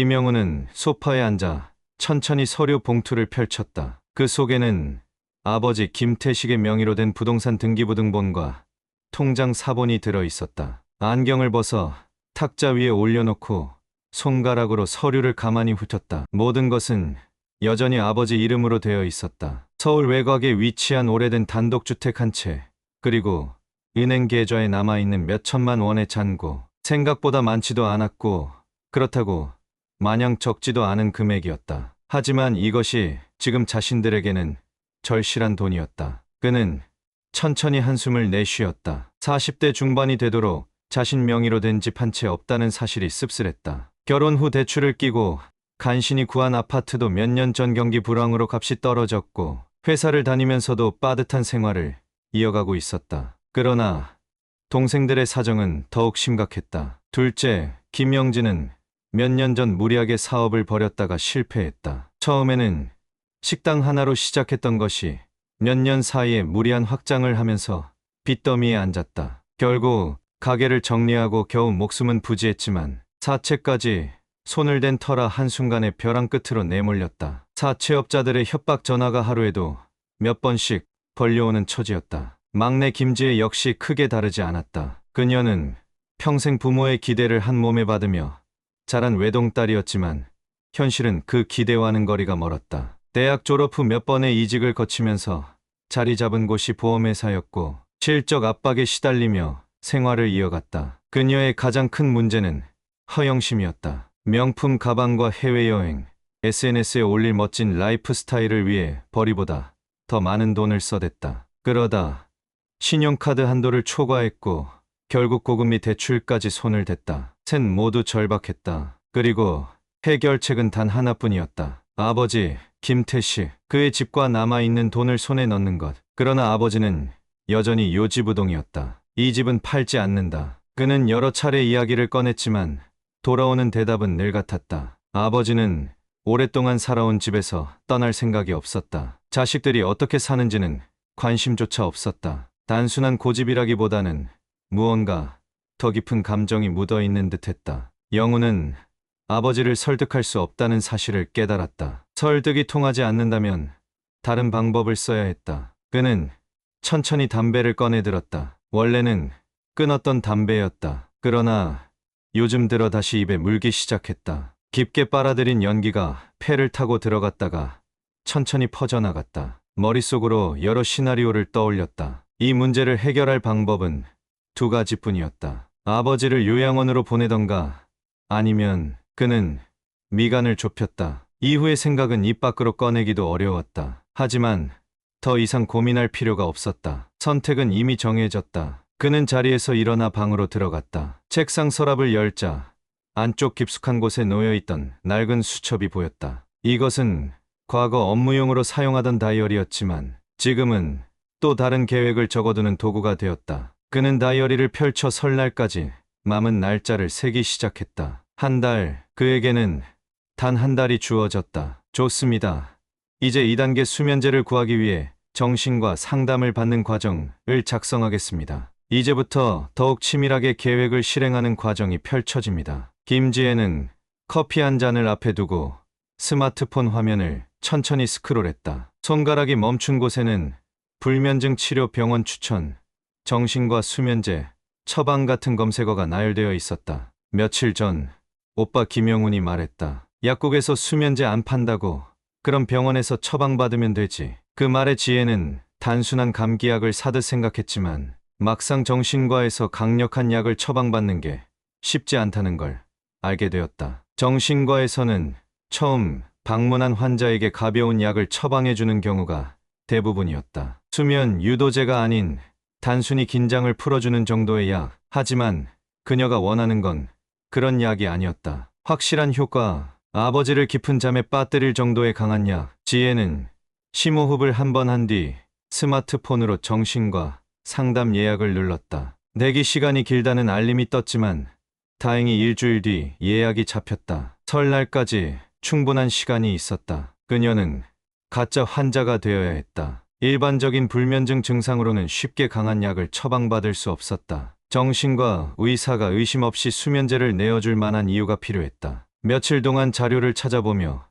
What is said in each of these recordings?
김영우는 소파에 앉아 천천히 서류 봉투를 펼쳤다. 그 속에는 아버지 김태식의 명의로 된 부동산 등기부등본과 통장 사본이 들어 있었다. 안경을 벗어 탁자 위에 올려놓고 손가락으로 서류를 가만히 훑었다. 모든 것은 여전히 아버지 이름으로 되어 있었다. 서울 외곽에 위치한 오래된 단독주택 한 채, 그리고 은행 계좌에 남아있는 몇 천만 원의 잔고. 생각보다 많지도 않았고 그렇다고 마냥 적지도 않은 금액이었다. 하지만 이것이 지금 자신들에게는 절실한 돈이었다. 그는 천천히 한숨을 내쉬었다. 40대 중반이 되도록 자신 명의로 된 집 한 채 없다는 사실이 씁쓸했다. 결혼 후 대출을 끼고 간신히 구한 아파트도 몇 년 전 경기 불황으로 값이 떨어졌고 회사를 다니면서도 빠듯한 생활을 이어가고 있었다. 그러나 동생들의 사정은 더욱 심각했다. 둘째, 김영진은 몇 년 전 무리하게 사업을 벌였다가 실패했다. 처음에는 식당 하나로 시작했던 것이 몇 년 사이에 무리한 확장을 하면서 빚더미에 앉았다. 결국 가게를 정리하고 겨우 목숨은 부지했지만 사채까지 손을 댄 터라 한순간에 벼랑 끝으로 내몰렸다. 사채업자들의 협박 전화가 하루에도 몇 번씩 벌려오는 처지였다. 막내 김지혜 역시 크게 다르지 않았다. 그녀는 평생 부모의 기대를 한 몸에 받으며 자란 외동딸이었지만 현실은 그 기대와는 거리가 멀었다. 대학 졸업 후 몇 번의 이직을 거치면서 자리 잡은 곳이 보험회사였고 실적 압박에 시달리며 생활을 이어갔다. 그녀의 가장 큰 문제는 허영심이었다. 명품 가방과 해외여행, SNS에 올릴 멋진 라이프 스타일을 위해 벌이보다 더 많은 돈을 써댔다. 그러다 신용카드 한도를 초과했고 결국 고금리 대출까지 손을 댔다. 셋 모두 절박했다. 그리고 해결책은 단 하나뿐이었다. 아버지 김태식, 그의 집과 남아있는 돈을 손에 넣는 것. 그러나 아버지는 여전히 요지부동이었다. 이 집은 팔지 않는다. 그는 여러 차례 이야기를 꺼냈지만 돌아오는 대답은 늘 같았다. 아버지는 오랫동안 살아온 집에서 떠날 생각이 없었다. 자식들이 어떻게 사는지는 관심조차 없었다. 단순한 고집이라기보다는 무언가 더 깊은 감정이 묻어있는 듯했다. 영우는 아버지를 설득할 수 없다는 사실을 깨달았다. 설득이 통하지 않는다면 다른 방법을 써야 했다. 그는 천천히 담배를 꺼내 들었다. 원래는 끊었던 담배였다. 그러나 요즘 들어 다시 입에 물기 시작했다. 깊게 빨아들인 연기가 폐를 타고 들어갔다가 천천히 퍼져나갔다. 머릿속으로 여러 시나리오를 떠올렸다. 이 문제를 해결할 방법은 두 가지뿐이었다. 아버지를 요양원으로 보내던가 아니면 그는 미간을 좁혔다. 이후의 생각은 입 밖으로 꺼내기도 어려웠다. 하지만 더 이상 고민할 필요가 없었다. 선택은 이미 정해졌다. 그는 자리에서 일어나 방으로 들어갔다. 책상 서랍을 열자 안쪽 깊숙한 곳에 놓여있던 낡은 수첩이 보였다. 이것은 과거 업무용으로 사용하던 다이어리였지만 지금은 또 다른 계획을 적어두는 도구가 되었다. 그는 다이어리를 펼쳐 설날까지 남은 날짜를 세기 시작했다. 한 달, 그에게는 단 한 달이 주어졌다. 좋습니다. 이제 2단계 수면제를 구하기 위해 정신과 상담을 받는 과정을 작성하겠습니다. 이제부터 더욱 치밀하게 계획을 실행하는 과정이 펼쳐집니다. 김지혜는 커피 한 잔을 앞에 두고 스마트폰 화면을 천천히 스크롤했다. 손가락이 멈춘 곳에는 불면증 치료 병원 추천, 정신과 수면제, 처방 같은 검색어가 나열되어 있었다. 며칠 전 오빠 김영훈이 말했다. 약국에서 수면제 안 판다고. 그럼 병원에서 처방받으면 되지. 그 말에 지혜는 단순한 감기약을 사듯 생각했지만 막상 정신과에서 강력한 약을 처방받는 게 쉽지 않다는 걸 알게 되었다. 정신과에서는 처음 방문한 환자에게 가벼운 약을 처방해주는 경우가 대부분이었다. 수면 유도제가 아닌 단순히 긴장을 풀어주는 정도의 약. 하지만 그녀가 원하는 건 그런 약이 아니었다. 확실한 효과, 아버지를 깊은 잠에 빠뜨릴 정도의 강한 약. 지혜는 심호흡을 한 번 한 뒤 스마트폰으로 정신과 상담 예약을 눌렀다. 대기 시간이 길다는 알림이 떴지만 다행히 일주일 뒤 예약이 잡혔다. 설날까지 충분한 시간이 있었다. 그녀는 가짜 환자가 되어야 했다. 일반적인 불면증 증상으로는 쉽게 강한 약을 처방받을 수 없었다. 정신과 의사가 의심 없이 수면제를 내어줄 만한 이유가 필요했다. 며칠 동안 자료를 찾아보며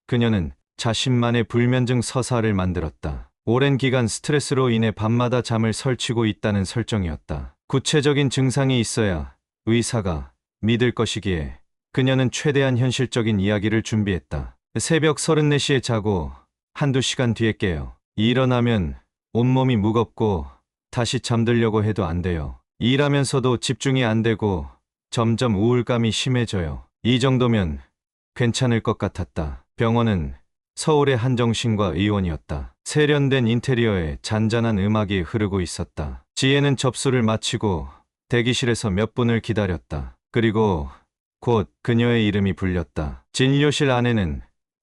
그녀는 자신만의 불면증 서사를 만들었다. 오랜 기간 스트레스로 인해 밤마다 잠을 설치고 있다는 설정이었다. 구체적인 증상이 있어야 의사가 믿을 것이기에 그녀는 최대한 현실적인 이야기를 준비했다. 새벽 34시에 자고 한두 시간 뒤에 깨요. 일어나면 온몸이 무겁고 다시 잠들려고 해도 안 돼요. 일하면서도 집중이 안 되고 점점 우울감이 심해져요. 이 정도면 괜찮을 것 같았다. 병원은 서울의 한정신과 의원이었다. 세련된 인테리어에 잔잔한 음악이 흐르고 있었다. 지혜는 접수를 마치고 대기실에서 몇 분을 기다렸다. 그리고 곧 그녀의 이름이 불렸다. 진료실 안에는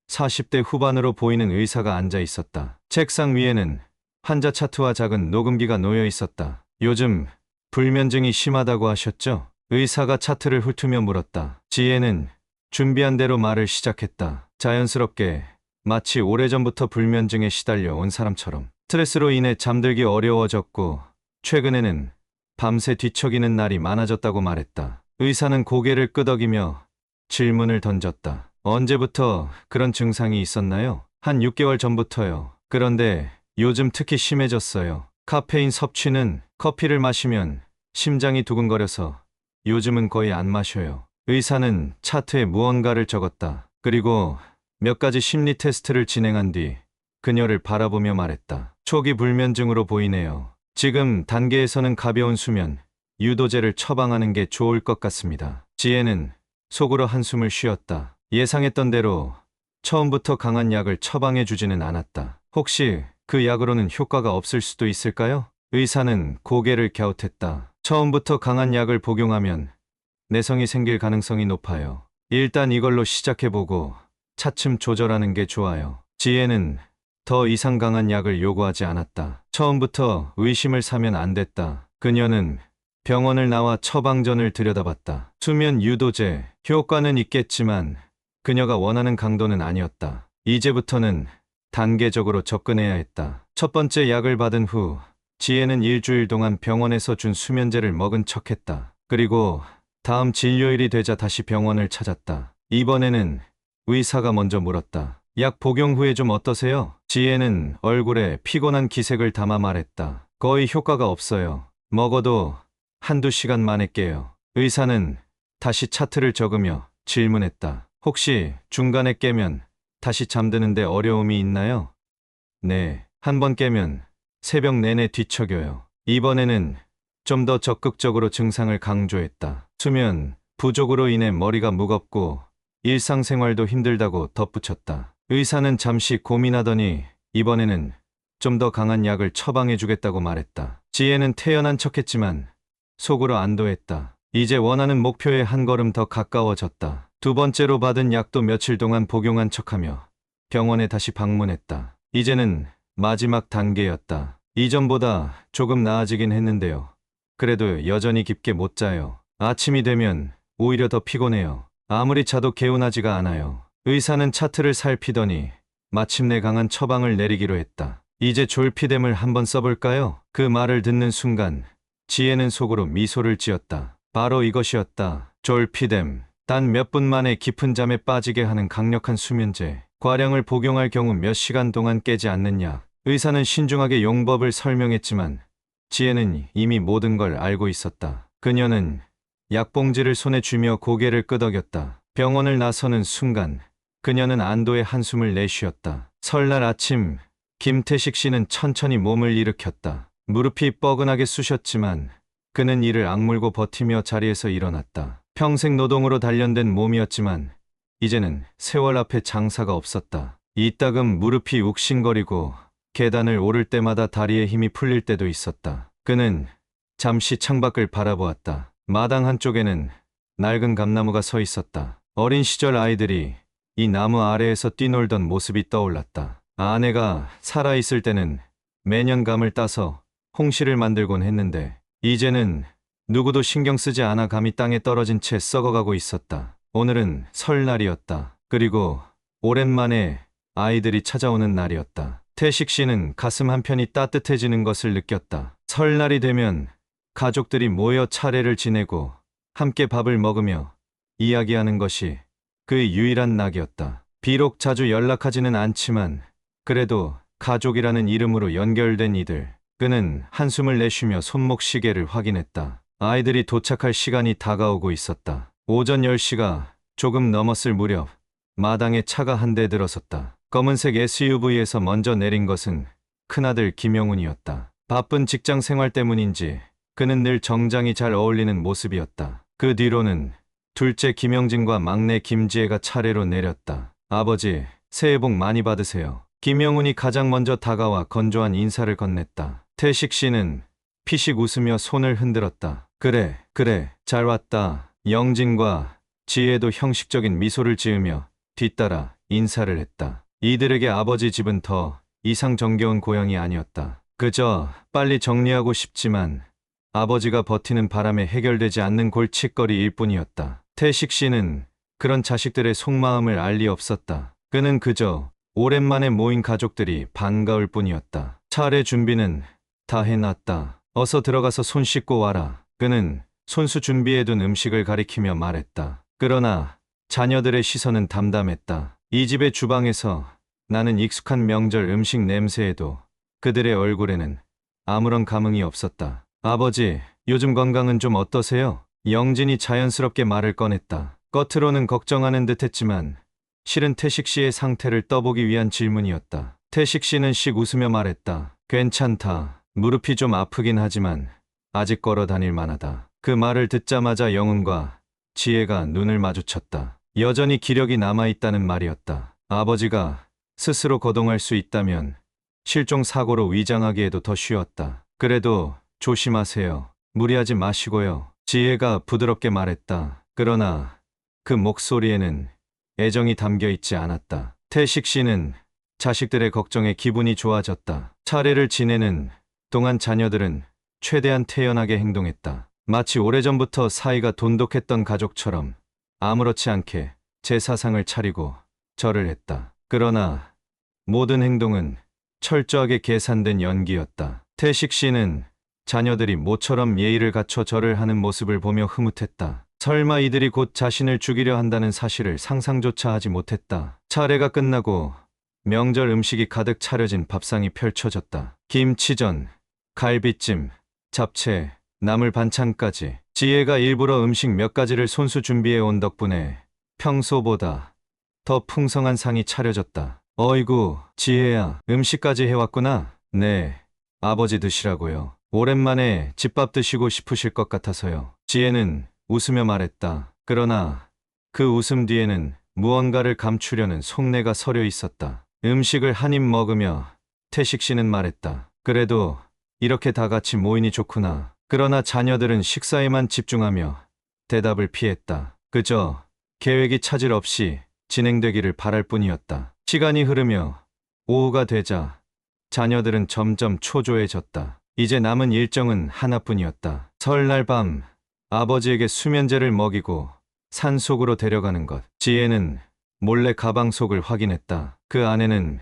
40대 후반으로 보이는 의사가 앉아 있었다. 책상 위에는 환자 차트와 작은 녹음기가 놓여 있었다. 요즘 불면증이 심하다고 하셨죠? 의사가 차트를 훑으며 물었다. 지혜는 준비한 대로 말을 시작했다. 자연스럽게 마치 오래전부터 불면증에 시달려 온 사람처럼. 스트레스로 인해 잠들기 어려워졌고 최근에는 밤새 뒤척이는 날이 많아졌다고 말했다. 의사는 고개를 끄덕이며 질문을 던졌다. 언제부터 그런 증상이 있었나요? 한 6개월 전부터요. 그런데 요즘 특히 심해졌어요. 카페인 섭취는 커피를 마시면 심장이 두근거려서 요즘은 거의 안 마셔요. 의사는 차트에 무언가를 적었다. 그리고 몇 가지 심리 테스트를 진행한 뒤 그녀를 바라보며 말했다. 초기 불면증으로 보이네요. 지금 단계에서는 가벼운 수면, 유도제를 처방하는 게 좋을 것 같습니다. 지혜는 속으로 한숨을 쉬었다. 예상했던 대로 처음부터 강한 약을 처방해 주지는 않았다. 혹시 그 약으로는 효과가 없을 수도 있을까요? 의사는 고개를 갸웃했다. 처음부터 강한 약을 복용하면 내성이 생길 가능성이 높아요. 일단 이걸로 시작해보고 차츰 조절하는 게 좋아요. 지혜는 더 이상 강한 약을 요구하지 않았다. 처음부터 의심을 사면 안 됐다. 그녀는 병원을 나와 처방전을 들여다봤다. 수면 유도제, 효과는 있겠지만 그녀가 원하는 강도는 아니었다. 이제부터는 단계적으로 접근해야 했다. 첫 번째 약을 받은 후 지혜는 일주일 동안 병원에서 준 수면제를 먹은 척했다. 그리고 다음 진료일이 되자 다시 병원을 찾았다. 이번에는 의사가 먼저 물었다. 약 복용 후에 좀 어떠세요? 지혜는 얼굴에 피곤한 기색을 담아 말했다. 거의 효과가 없어요. 먹어도 한두 시간 만에 깨요. 의사는 다시 차트를 적으며 질문했다. 혹시 중간에 깨면 다시 잠드는데 어려움이 있나요? 네, 한 번 깨면 새벽 내내 뒤척여요. 이번에는 좀 더 적극적으로 증상을 강조했다. 수면 부족으로 인해 머리가 무겁고 일상생활도 힘들다고 덧붙였다. 의사는 잠시 고민하더니 이번에는 좀 더 강한 약을 처방해 주겠다고 말했다. 지혜는 태연한 척했지만 속으로 안도했다. 이제 원하는 목표에 한 걸음 더 가까워졌다. 두 번째로 받은 약도 며칠 동안 복용한 척하며 병원에 다시 방문했다. 이제는 마지막 단계였다. 이전보다 조금 나아지긴 했는데요. 그래도 여전히 깊게 못 자요. 아침이 되면 오히려 더 피곤해요. 아무리 자도 개운하지가 않아요. 의사는 차트를 살피더니 마침내 강한 처방을 내리기로 했다. 이제 졸피뎀을 한번 써볼까요? 그 말을 듣는 순간 지혜는 속으로 미소를 지었다. 바로 이것이었다. 졸피뎀. 단 몇 분 만에 깊은 잠에 빠지게 하는 강력한 수면제. 과량을 복용할 경우 몇 시간 동안 깨지 않는 약. 의사는 신중하게 용법을 설명했지만 지혜는 이미 모든 걸 알고 있었다. 그녀는 약봉지를 손에 쥐며 고개를 끄덕였다. 병원을 나서는 순간 그녀는 안도의 한숨을 내쉬었다. 설날 아침 김태식 씨는 천천히 몸을 일으켰다. 무릎이 뻐근하게 쑤셨지만 그는 이를 악물고 버티며 자리에서 일어났다. 평생 노동으로 단련된 몸이었지만 이제는 세월 앞에 장사가 없었다. 이따금 무릎이 욱신거리고 계단을 오를 때마다 다리에 힘이 풀릴 때도 있었다. 그는 잠시 창밖을 바라보았다. 마당 한쪽에는 낡은 감나무가 서 있었다. 어린 시절 아이들이 이 나무 아래에서 뛰놀던 모습이 떠올랐다. 아내가 살아있을 때는 매년 감을 따서 홍시를 만들곤 했는데 이제는 누구도 신경 쓰지 않아 감이 땅에 떨어진 채 썩어가고 있었다. 오늘은 설날이었다. 그리고 오랜만에 아이들이 찾아오는 날이었다. 태식 씨는 가슴 한편이 따뜻해지는 것을 느꼈다. 설날이 되면 가족들이 모여 차례를 지내고 함께 밥을 먹으며 이야기하는 것이 그의 유일한 낙이었다. 비록 자주 연락하지는 않지만 그래도 가족이라는 이름으로 연결된 이들. 그는 한숨을 내쉬며 손목시계를 확인했다. 아이들이 도착할 시간이 다가오고 있었다. 오전 10시가 조금 넘었을 무렵 마당에 차가 한 대 들어섰다. 검은색 SUV에서 먼저 내린 것은 큰아들 김영훈이었다. 바쁜 직장 생활 때문인지 그는 늘 정장이 잘 어울리는 모습이었다. 그 뒤로는 둘째 김영진과 막내 김지혜가 차례로 내렸다. 아버지, 새해 복 많이 받으세요. 김영훈이 가장 먼저 다가와 건조한 인사를 건넸다. 태식 씨는 피식 웃으며 손을 흔들었다. 그래, 잘 왔다. 영진과 지혜도 형식적인 미소를 지으며 뒤따라 인사를 했다. 이들에게 아버지 집은 더 이상 정겨운 고향이 아니었다. 그저 빨리 정리하고 싶지만 아버지가 버티는 바람에 해결되지 않는 골칫거리일 뿐이었다. 태식 씨는 그런 자식들의 속마음을 알 리 없었다. 그는 그저 오랜만에 모인 가족들이 반가울 뿐이었다. 차례 준비는 다 해놨다. 어서 들어가서 손 씻고 와라. 그는 손수 준비해둔 음식을 가리키며 말했다. 그러나 자녀들의 시선은 담담했다. 이 집의 주방에서 나는 익숙한 명절 음식 냄새에도 그들의 얼굴에는 아무런 감흥이 없었다. 아버지, 요즘 건강은 좀 어떠세요? 영진이 자연스럽게 말을 꺼냈다. 겉으로는 걱정하는 듯했지만 실은 태식 씨의 상태를 떠보기 위한 질문이었다. 태식 씨는 씩 웃으며 말했다. 괜찮다. 무릎이 좀 아프긴 하지만 아직 걸어 다닐 만하다. 그 말을 듣자마자 영훈과 지혜가 눈을 마주쳤다. 여전히 기력이 남아있다는 말이었다. 아버지가 스스로 거동할 수 있다면 실종 사고로 위장하기에도 더 쉬웠다. 그래도 조심하세요. 무리하지 마시고요. 지혜가 부드럽게 말했다. 그러나 그 목소리에는 애정이 담겨 있지 않았다. 태식 씨는 자식들의 걱정에 기분이 좋아졌다. 차례를 지내는 동안 자녀들은 최대한 태연하게 행동했다. 마치 오래전부터 사이가 돈독했던 가족처럼 아무렇지 않게 제사상을 차리고 절을 했다. 그러나 모든 행동은 철저하게 계산된 연기였다. 태식 씨는 자녀들이 모처럼 예의를 갖춰 절을 하는 모습을 보며 흐뭇했다. 설마 이들이 곧 자신을 죽이려 한다는 사실을 상상조차 하지 못했다. 차례가 끝나고 명절 음식이 가득 차려진 밥상이 펼쳐졌다. 김치전, 갈비찜, 잡채, 나물 반찬까지. 지혜가 일부러 음식 몇 가지를 손수 준비해 온 덕분에 평소보다 더 풍성한 상이 차려졌다. 어이구, 지혜야, 음식까지 해왔구나. 네, 아버지 드시라고요. 오랜만에 집밥 드시고 싶으실 것 같아서요. 지혜는 웃으며 말했다. 그러나 그 웃음 뒤에는 무언가를 감추려는 속내가 서려 있었다. 음식을 한 입 먹으며 태식 씨는 말했다. 그래도 이렇게 다 같이 모이니 좋구나. 그러나 자녀들은 식사에만 집중하며 대답을 피했다. 그저 계획이 차질 없이 진행되기를 바랄 뿐이었다. 시간이 흐르며 오후가 되자 자녀들은 점점 초조해졌다. 이제 남은 일정은 하나뿐이었다. 설날 밤 아버지에게 수면제를 먹이고 산속으로 데려가는 것. 지혜는 몰래 가방 속을 확인했다. 그 안에는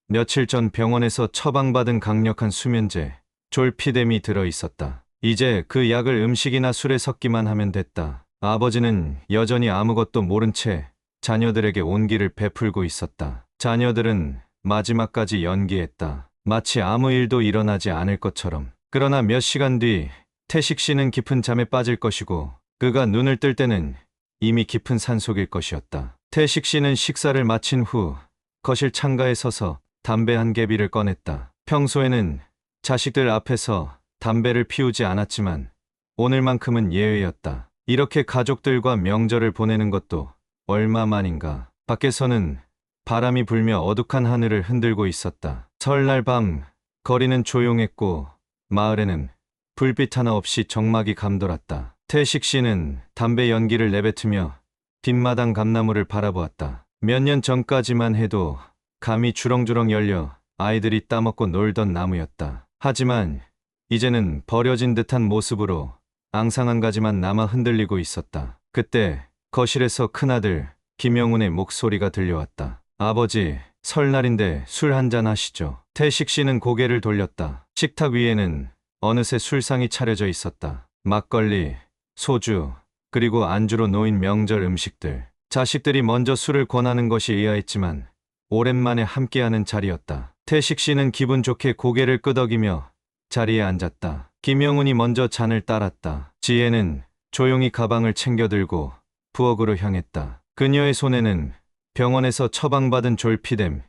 며칠 전 병원에서 처방받은 강력한 수면제 졸피뎀이 들어 있었다. 이제 그 약을 음식이나 술에 섞기만 하면 됐다. 아버지는 여전히 아무것도 모른 채 자녀들에게 온기를 베풀고 있었다. 자녀들은 마지막까지 연기했다. 마치 아무 일도 일어나지 않을 것처럼. 그러나 몇 시간 뒤 태식 씨는 깊은 잠에 빠질 것이고 그가 눈을 뜰 때는 이미 깊은 산속일 것이었다. 태식 씨는 식사를 마친 후 거실 창가에 서서 담배 한 개비를 꺼냈다. 평소에는 자식들 앞에서 담배를 피우지 않았지만 오늘만큼은 예외였다. 이렇게 가족들과 명절을 보내는 것도 얼마만인가. 밖에서는 바람이 불며 어둑한 하늘을 흔들고 있었다. 설날 밤 거리는 조용했고 마을에는 불빛 하나 없이 적막이 감돌았다. 태식 씨는 담배 연기를 내뱉으며 뒷마당 감나무를 바라보았다. 몇 년 전까지만 해도 감이 주렁주렁 열려 아이들이 따먹고 놀던 나무였다. 하지만 이제는 버려진 듯한 모습으로 앙상 한 가지만 남아 흔들리고 있었다. 그때 거실에서 큰아들 김영훈의 목소리가 들려왔다. 아버지, 설날인데 술 한잔 하시죠. 태식 씨는 고개를 돌렸다. 식탁 위에는 어느새 술상이 차려져 있었다. 막걸리, 소주, 그리고 안주로 놓인 명절 음식들. 자식들이 먼저 술을 권하는 것이 의아했지만 오랜만에 함께하는 자리였다. 태식 씨는 기분 좋게 고개를 끄덕이며 자리에 앉았다. 김영훈이 먼저 잔을 따랐다. 지혜는 조용히 가방을 챙겨 들고 부엌으로 향했다. 그녀의 손에는 병원에서 처방받은 졸피뎀이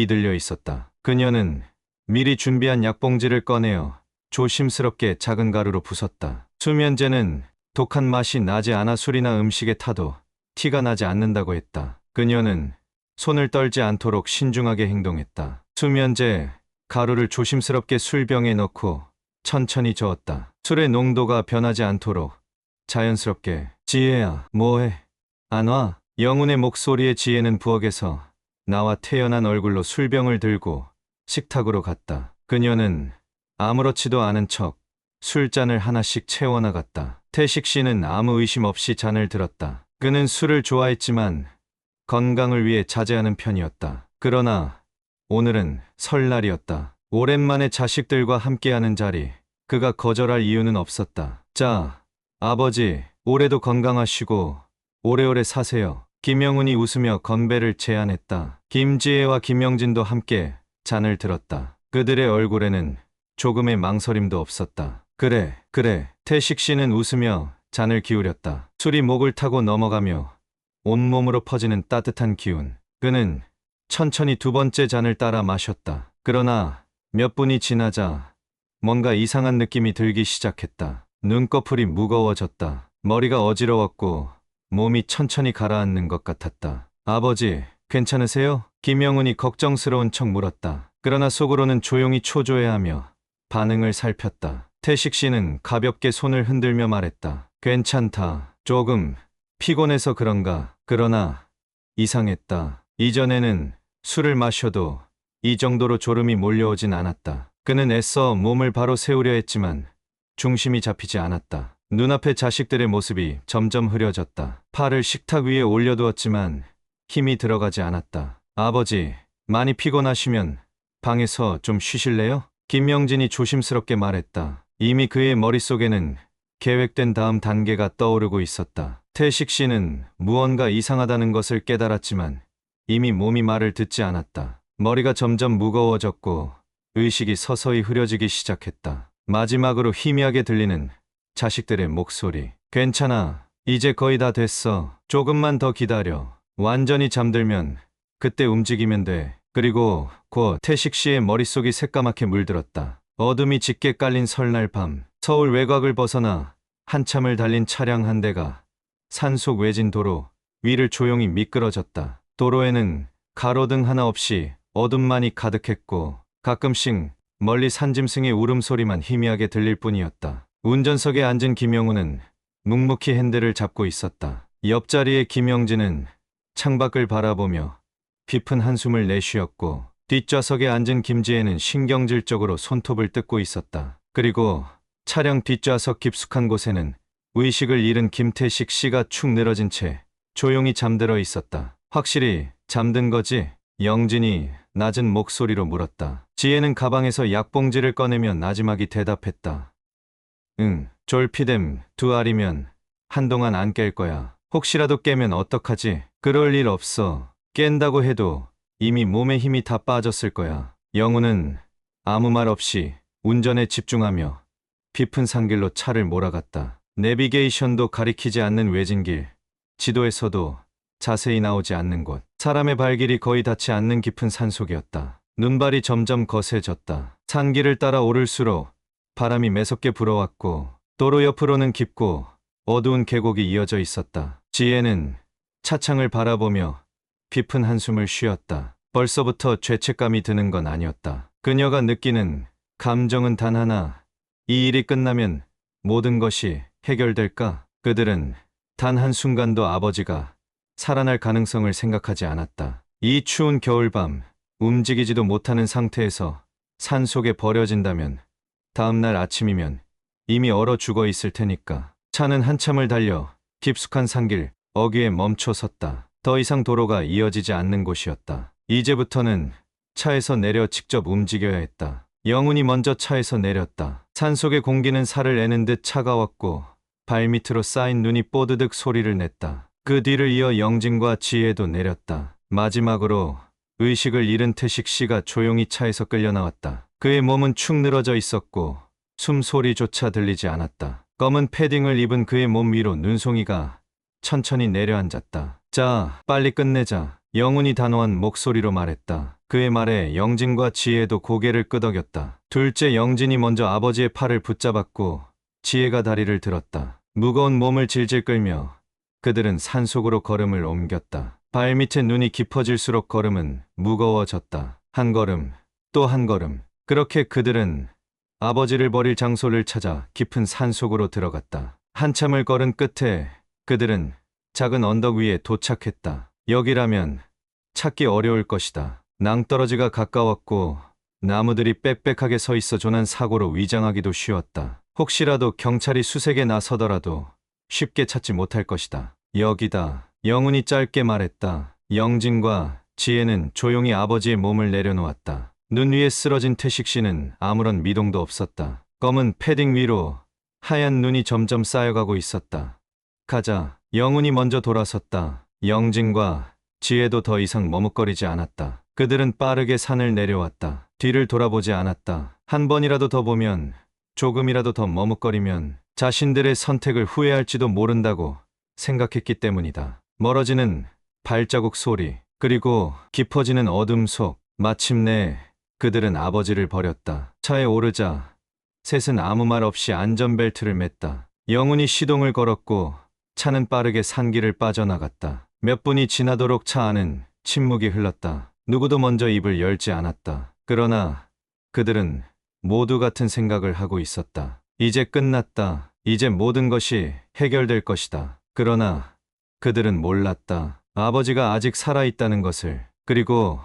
들려 있었다. 그녀는 미리 준비한 약봉지를 꺼내어 조심스럽게 작은 가루로 부쉈다. 수면제는 독한 맛이 나지 않아 술이나 음식에 타도 티가 나지 않는다고 했다. 그녀는 손을 떨지 않도록 신중하게 행동했다. 수면제, 가루를 조심스럽게 술병에 넣고 천천히 저었다. 술의 농도가 변하지 않도록 자연스럽게. 지혜야, 뭐해? 안 와? 영훈의 목소리에 지혜는 부엌에서 나와 태연한 얼굴로 술병을 들고 식탁으로 갔다. 그녀는 아무렇지도 않은 척 술잔을 하나씩 채워나갔다. 태식 씨는 아무 의심 없이 잔을 들었다. 그는 술을 좋아했지만 건강을 위해 자제하는 편이었다. 그러나 오늘은 설날이었다. 오랜만에 자식들과 함께하는 자리. 그가 거절할 이유는 없었다. 자, 아버지, 올해도 건강하시고 오래오래 사세요. 김영훈이 웃으며 건배를 제안했다. 김지혜와 김영진도 함께 잔을 들었다. 그들의 얼굴에는 조금의 망설임도 없었다. 그래, 그래. 태식 씨는 웃으며 잔을 기울였다. 술이 목을 타고 넘어가며 온몸으로 퍼지는 따뜻한 기운. 그는 천천히 두 번째 잔을 따라 마셨다. 그러나 몇 분이 지나자 뭔가 이상한 느낌이 들기 시작했다. 눈꺼풀이 무거워졌다. 머리가 어지러웠고 몸이 천천히 가라앉는 것 같았다. 아버지, 괜찮으세요? 김영훈이 걱정스러운 척 물었다. 그러나 속으로는 조용히 초조해하며 반응을 살폈다. 태식 씨는 가볍게 손을 흔들며 말했다. 괜찮다. 조금 피곤해서 그런가. 그러나 이상했다. 이전에는 술을 마셔도 이 정도로 졸음이 몰려오진 않았다. 그는 애써 몸을 바로 세우려 했지만 중심이 잡히지 않았다. 눈앞의 자식들의 모습이 점점 흐려졌다. 팔을 식탁 위에 올려두었지만 힘이 들어가지 않았다. 아버지, 많이 피곤하시면 방에서 좀 쉬실래요? 김영진이 조심스럽게 말했다. 이미 그의 머릿속에는 계획된 다음 단계가 떠오르고 있었다. 태식 씨는 무언가 이상하다는 것을 깨달았지만 이미 몸이 말을 듣지 않았다. 머리가 점점 무거워졌고 의식이 서서히 흐려지기 시작했다. 마지막으로 희미하게 들리는 자식들의 목소리. 괜찮아. 이제 거의 다 됐어. 조금만 더 기다려. 완전히 잠들면 그때 움직이면 돼. 그리고 곧. 태식 씨의 머릿속이 새까맣게 물들었다. 어둠이 짙게 깔린 설날 밤. 서울 외곽을 벗어나 한참을 달린 차량 한 대가 산속 외진 도로 위를 조용히 미끄러졌다. 도로에는 가로등 하나 없이 어둠만이 가득했고 가끔씩 멀리 산짐승의 울음소리만 희미하게 들릴 뿐이었다. 운전석에 앉은 김영훈은 묵묵히 핸들을 잡고 있었다. 옆자리에 김영진은 창밖을 바라보며 깊은 한숨을 내쉬었고 뒷좌석에 앉은 김지혜는 신경질적으로 손톱을 뜯고 있었다. 그리고 차량 뒷좌석 깊숙한 곳에는 의식을 잃은 김태식 씨가 축 늘어진 채 조용히 잠들어 있었다. 확실히 잠든 거지? 영진이 낮은 목소리로 물었다. 지혜는 가방에서 약봉지를 꺼내며 나지막이 대답했다. 응, 졸피뎀 2알이면 한동안 안 깰 거야. 혹시라도 깨면 어떡하지? 그럴 일 없어. 깬다고 해도 이미 몸에 힘이 다 빠졌을 거야. 영훈은 아무 말 없이 운전에 집중하며 깊은 산길로 차를 몰아갔다. 내비게이션도 가리키지 않는 외진길, 지도에서도 자세히 나오지 않는 곳, 사람의 발길이 거의 닿지 않는 깊은 산속이었다. 눈발이 점점 거세졌다. 산길을 따라 오를수록 바람이 매섭게 불어왔고 도로 옆으로는 깊고 어두운 계곡이 이어져 있었다. 지혜는 차창을 바라보며 깊은 한숨을 쉬었다. 벌써부터 죄책감이 드는 건 아니었다. 그녀가 느끼는 감정은 단 하나. 이 일이 끝나면 모든 것이 해결될까? 그들은 단 한순간도 아버지가 살아날 가능성을 생각하지 않았다. 이 추운 겨울밤, 움직이지도 못하는 상태에서 산속에 버려진다면 다음날 아침이면 이미 얼어 죽어 있을 테니까. 차는 한참을 달려 깊숙한 산길 어귀에 멈춰 섰다. 더 이상 도로가 이어지지 않는 곳이었다. 이제부터는 차에서 내려 직접 움직여야 했다. 영훈이 먼저 차에서 내렸다. 산속의 공기는 살을 애는 듯 차가웠고 발밑으로 쌓인 눈이 뽀드득 소리를 냈다. 그 뒤를 이어 영진과 지혜도 내렸다. 마지막으로 의식을 잃은 태식 씨가 조용히 차에서 끌려 나왔다. 그의 몸은 축 늘어져 있었고 숨소리조차 들리지 않았다. 검은 패딩을 입은 그의 몸 위로 눈송이가 천천히 내려앉았다. 자, 빨리 끝내자. 영훈이 단호한 목소리로 말했다. 그의 말에 영진과 지혜도 고개를 끄덕였다. 둘째 영진이 먼저 아버지의 팔을 붙잡았고 지혜가 다리를 들었다. 무거운 몸을 질질 끌며 그들은 산속으로 걸음을 옮겼다. 발밑에 눈이 깊어질수록 걸음은 무거워졌다. 한 걸음, 또 한 걸음. 그렇게 그들은 아버지를 버릴 장소를 찾아 깊은 산속으로 들어갔다. 한참을 걸은 끝에 그들은 작은 언덕 위에 도착했다. 여기라면 찾기 어려울 것이다. 낭떠러지가 가까웠고 나무들이 빽빽하게 서 있어 조난 사고로 위장하기도 쉬웠다. 혹시라도 경찰이 수색에 나서더라도 쉽게 찾지 못할 것이다. 여기다. 영훈이 짧게 말했다. 영진과 지혜는 조용히 아버지의 몸을 내려놓았다. 눈 위에 쓰러진 태식 씨는 아무런 미동도 없었다. 검은 패딩 위로 하얀 눈이 점점 쌓여가고 있었다. 가자. 영훈이 먼저 돌아섰다. 영진과 지혜도 더 이상 머뭇거리지 않았다. 그들은 빠르게 산을 내려왔다. 뒤를 돌아보지 않았다. 한 번이라도 더 보면, 조금이라도 더 머뭇거리면 자신들의 선택을 후회할지도 모른다고 생각했기 때문이다. 멀어지는 발자국 소리, 그리고 깊어지는 어둠 속 마침내 그들은 아버지를 버렸다. 차에 오르자 셋은 아무 말 없이 안전벨트를 맸다. 영훈이 시동을 걸었고 차는 빠르게 산길을 빠져나갔다. 몇 분이 지나도록 차 안은 침묵이 흘렀다. 누구도 먼저 입을 열지 않았다. 그러나 그들은 모두 같은 생각을 하고 있었다. 이제 끝났다. 이제 모든 것이 해결될 것이다. 그러나 그들은 몰랐다. 아버지가 아직 살아있다는 것을, 그리고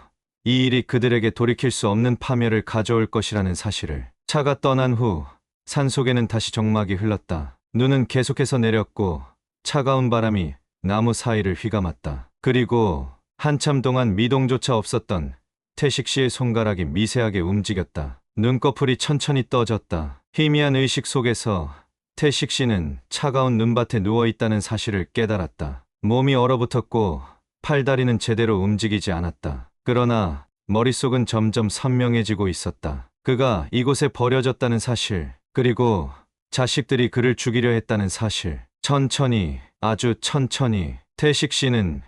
이 일이 그들에게 돌이킬 수 없는 파멸을 가져올 것이라는 사실을. 차가 떠난 후 산속에는 다시 정막이 흘렀다. 눈은 계속해서 내렸고 차가운 바람이 나무 사이를 휘감았다. 그리고 한참 동안 미동조차 없었던 태식 씨의 손가락이 미세하게 움직였다. 눈꺼풀이 천천히 떠졌다. 희미한 의식 속에서 태식 씨는 차가운 눈밭에 누워있다는 사실을 깨달았다. 몸이 얼어붙었고 팔다리는 제대로 움직이지 않았다. 그러나 머릿속은 점점 선명해지고 있었다. 그가 이곳에 버려졌다는 사실, 그리고 자식들이 그를 죽이려 했다는 사실. 천천히, 아주 천천히 태식 씨는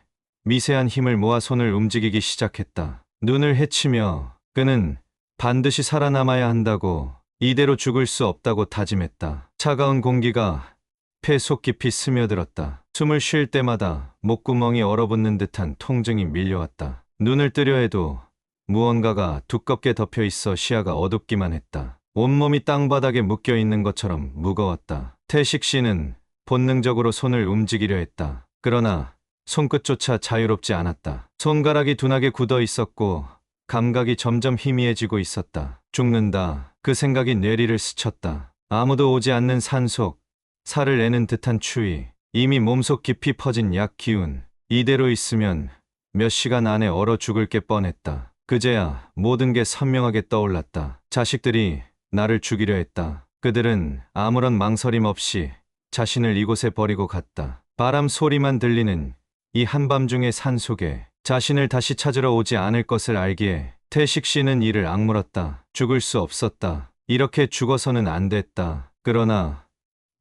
미세한 힘을 모아 손을 움직이기 시작했다. 눈을 헤치며 그는 반드시 살아남아야 한다고, 이대로 죽을 수 없다고 다짐했다. 차가운 공기가 폐 속 깊이 스며들었다. 숨을 쉴 때마다 목구멍이 얼어붙는 듯한 통증이 밀려왔다. 눈을 뜨려 해도 무언가가 두껍게 덮여 있어 시야가 어둡기만 했다. 온몸이 땅바닥에 묶여 있는 것처럼 무거웠다. 태식 씨는 본능적으로 손을 움직이려 했다. 그러나 손끝조차 자유롭지 않았다. 손가락이 둔하게 굳어 있었고 감각이 점점 희미해지고 있었다. 죽는다. 그 생각이 뇌리를 스쳤다. 아무도 오지 않는 산속, 살을 내는 듯한 추위, 이미 몸속 깊이 퍼진 약 기운. 이대로 있으면 몇 시간 안에 얼어 죽을 게 뻔했다. 그제야 모든 게 선명하게 떠올랐다. 자식들이 나를 죽이려 했다. 그들은 아무런 망설임 없이 자신을 이곳에 버리고 갔다. 바람 소리만 들리는 이 한밤중의 산속에 자신을 다시 찾으러 오지 않을 것을 알기에 태식 씨는 이를 악물었다. 죽을 수 없었다. 이렇게 죽어서는 안 됐다. 그러나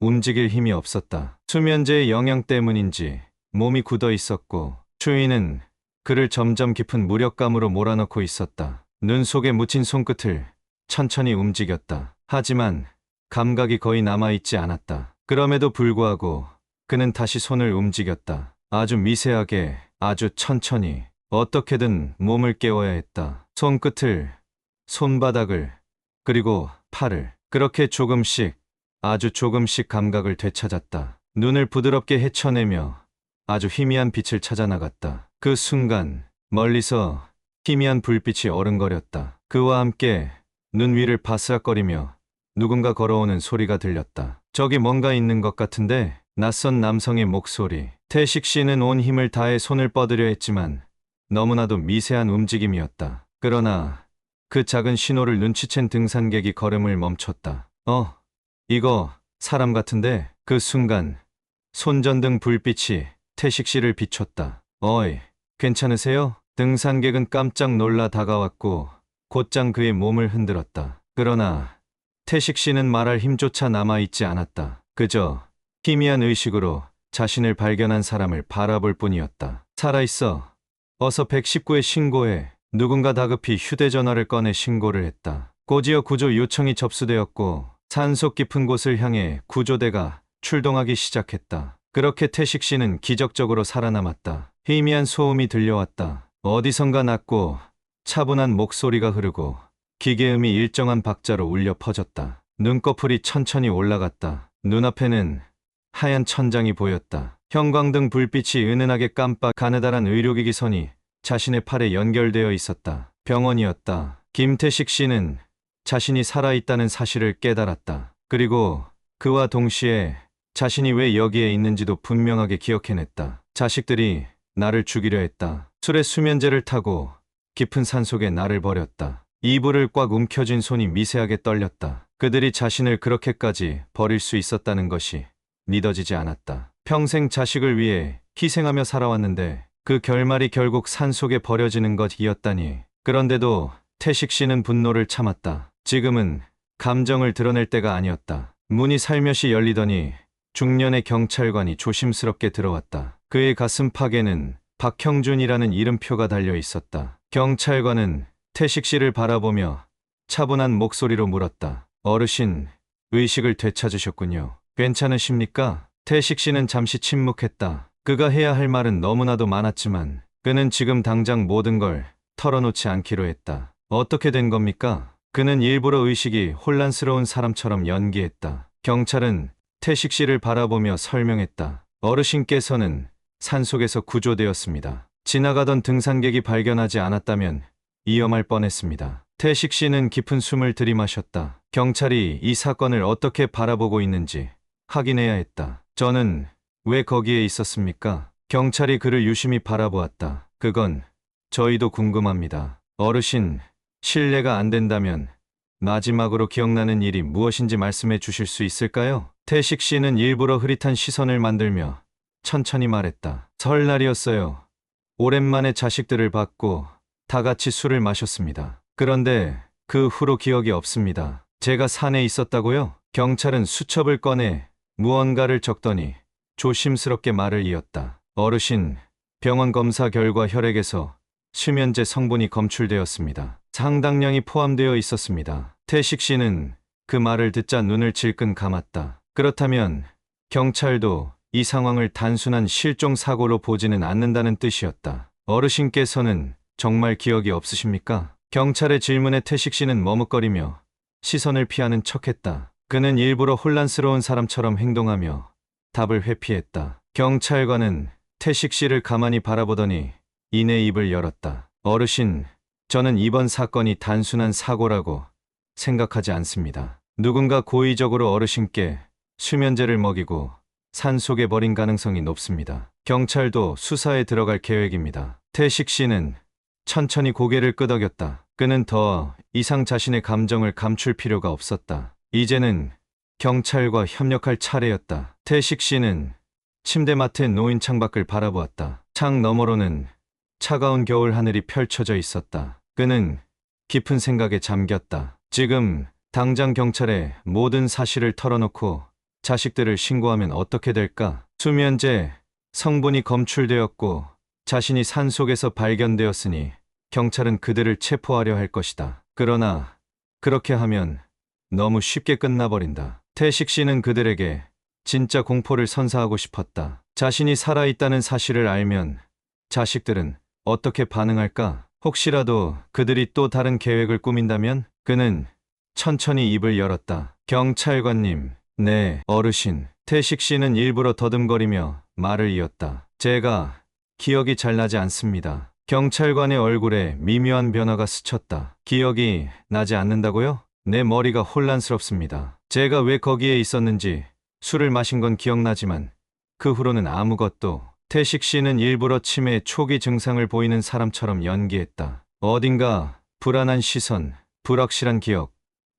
움직일 힘이 없었다. 수면제의 영향 때문인지 몸이 굳어 있었고 추위는 그를 점점 깊은 무력감으로 몰아넣고 있었다. 눈 속에 묻힌 손끝을 천천히 움직였다. 하지만 감각이 거의 남아있지 않았다. 그럼에도 불구하고 그는 다시 손을 움직였다. 아주 미세하게, 아주 천천히. 어떻게든 몸을 깨워야 했다. 손끝을, 손바닥을, 그리고 팔을. 그렇게 조금씩, 아주 조금씩 감각을 되찾았다. 눈을 부드럽게 헤쳐내며 아주 희미한 빛을 찾아 나갔다. 그 순간 멀리서 희미한 불빛이 어른거렸다. 그와 함께 눈 위를 바스락거리며 누군가 걸어오는 소리가 들렸다. 저기 뭔가 있는 것 같은데. 낯선 남성의 목소리. 태식 씨는 온 힘을 다해 손을 뻗으려 했지만 너무나도 미세한 움직임이었다. 그러나 그 작은 신호를 눈치챈 등산객이 걸음을 멈췄다. 이거 사람 같은데. 그 순간 손전등 불빛이 태식 씨를 비췄다. 어이, 괜찮으세요? 등산객은 깜짝 놀라 다가왔고 곧장 그의 몸을 흔들었다. 그러나 태식 씨는 말할 힘조차 남아있지 않았다. 그저 희미한 의식으로 자신을 발견한 사람을 바라볼 뿐이었다. 살아있어. 어서 119에 신고해. 누군가 다급히 휴대전화를 꺼내 신고를 했다. 곧이어 구조 요청이 접수되었고 산속 깊은 곳을 향해 구조대가 출동하기 시작했다. 그렇게 태식 씨는 기적적으로 살아남았다. 희미한 소음이 들려왔다. 어디선가 낮고 차분한 목소리가 흐르고 기계음이 일정한 박자로 울려 퍼졌다. 눈꺼풀이 천천히 올라갔다. 눈앞에는 하얀 천장이 보였다. 형광등 불빛이 은은하게 깜빡 가느다란 의료기기 선이 자신의 팔에 연결되어 있었다. 병원이었다. 김태식 씨는 자신이 살아있다는 사실을 깨달았다. 그리고 그와 동시에 자신이 왜 여기에 있는지도 분명하게 기억해냈다. 자식들이 나를 죽이려 했다. 술에 수면제를 타고 깊은 산속에 나를 버렸다. 이불을 꽉 움켜쥔 손이 미세하게 떨렸다. 그들이 자신을 그렇게까지 버릴 수 있었다는 것이 믿어지지 않았다. 평생 자식을 위해 희생하며 살아왔는데 그 결말이 결국 산속에 버려지는 것이었다니. 그런데도 태식 씨는 분노를 참았다. 지금은 감정을 드러낼 때가 아니었다. 문이 살며시 열리더니 중년의 경찰관이 조심스럽게 들어왔다. 그의 가슴팍에는 박형준이라는 이름표가 달려 있었다. 경찰관은 태식 씨를 바라보며 차분한 목소리로 물었다. 어르신, 의식을 되찾으셨군요. 괜찮으십니까? 태식 씨는 잠시 침묵했다. 그가 해야 할 말은 너무나도 많았지만 그는 지금 당장 모든 걸 털어놓지 않기로 했다. 어떻게 된 겁니까? 그는 일부러 의식이 혼란스러운 사람처럼 연기했다. 경찰은 태식 씨를 바라보며 설명했다. 어르신께서는 산속에서 구조되었습니다. 지나가던 등산객이 발견하지 않았다면 위험할 뻔했습니다. 태식 씨는 깊은 숨을 들이마셨다. 경찰이 이 사건을 어떻게 바라보고 있는지 확인해야 했다. 저는 왜 거기에 있었습니까? 경찰이 그를 유심히 바라보았다. 그건 저희도 궁금합니다. 어르신, 실례가 안 된다면 마지막으로 기억나는 일이 무엇인지 말씀해 주실 수 있을까요? 태식 씨는 일부러 흐릿한 시선을 만들며 천천히 말했다. 설날이었어요. 오랜만에 자식들을 봤고 다 같이 술을 마셨습니다. 그런데 그 후로 기억이 없습니다. 제가 산에 있었다고요? 경찰은 수첩을 꺼내 무언가를 적더니 조심스럽게 말을 이었다. 어르신, 병원 검사 결과 혈액에서 수면제 성분이 검출되었습니다. 상당량이 포함되어 있었습니다. 태식 씨는 그 말을 듣자 눈을 질끈 감았다. 그렇다면 경찰도 이 상황을 단순한 실종 사고로 보지는 않는다는 뜻이었다. 어르신께서는 정말 기억이 없으십니까? 경찰의 질문에 태식 씨는 머뭇거리며 시선을 피하는 척했다. 그는 일부러 혼란스러운 사람처럼 행동하며 답을 회피했다. 경찰관은 태식 씨를 가만히 바라보더니 이내 입을 열었다. 어르신, 저는 이번 사건이 단순한 사고라고 생각하지 않습니다. 누군가 고의적으로 어르신께 수면제를 먹이고 산속에 버린 가능성이 높습니다. 경찰도 수사에 들어갈 계획입니다. 태식 씨는 천천히 고개를 끄덕였다. 그는 더 이상 자신의 감정을 감출 필요가 없었다. 이제는 경찰과 협력할 차례였다. 태식 씨는 침대맡에 놓인 창밖을 바라보았다. 창 너머로는 차가운 겨울 하늘이 펼쳐져 있었다. 그는 깊은 생각에 잠겼다. 지금 당장 경찰에 모든 사실을 털어놓고 자식들을 신고하면 어떻게 될까? 수면제 성분이 검출되었고 자신이 산속에서 발견되었으니 경찰은 그들을 체포하려 할 것이다. 그러나 그렇게 하면 너무 쉽게 끝나버린다. 태식 씨는 그들에게 진짜 공포를 선사하고 싶었다. 자신이 살아있다는 사실을 알면 자식들은 어떻게 반응할까? 혹시라도 그들이 또 다른 계획을 꾸민다면? 그는 천천히 입을 열었다. 경찰관님, 네, 어르신. 태식 씨는 일부러 더듬거리며 말을 이었다. 제가 기억이 잘 나지 않습니다. 경찰관의 얼굴에 미묘한 변화가 스쳤다. 기억이 나지 않는다고요? 내 머리가 혼란스럽습니다. 제가 왜 거기에 있었는지 술을 마신 건 기억나지만 그 후로는 아무것도. 태식 씨는 일부러 치매 초기 증상을 보이는 사람처럼 연기했다. 어딘가 불안한 시선, 불확실한 기억,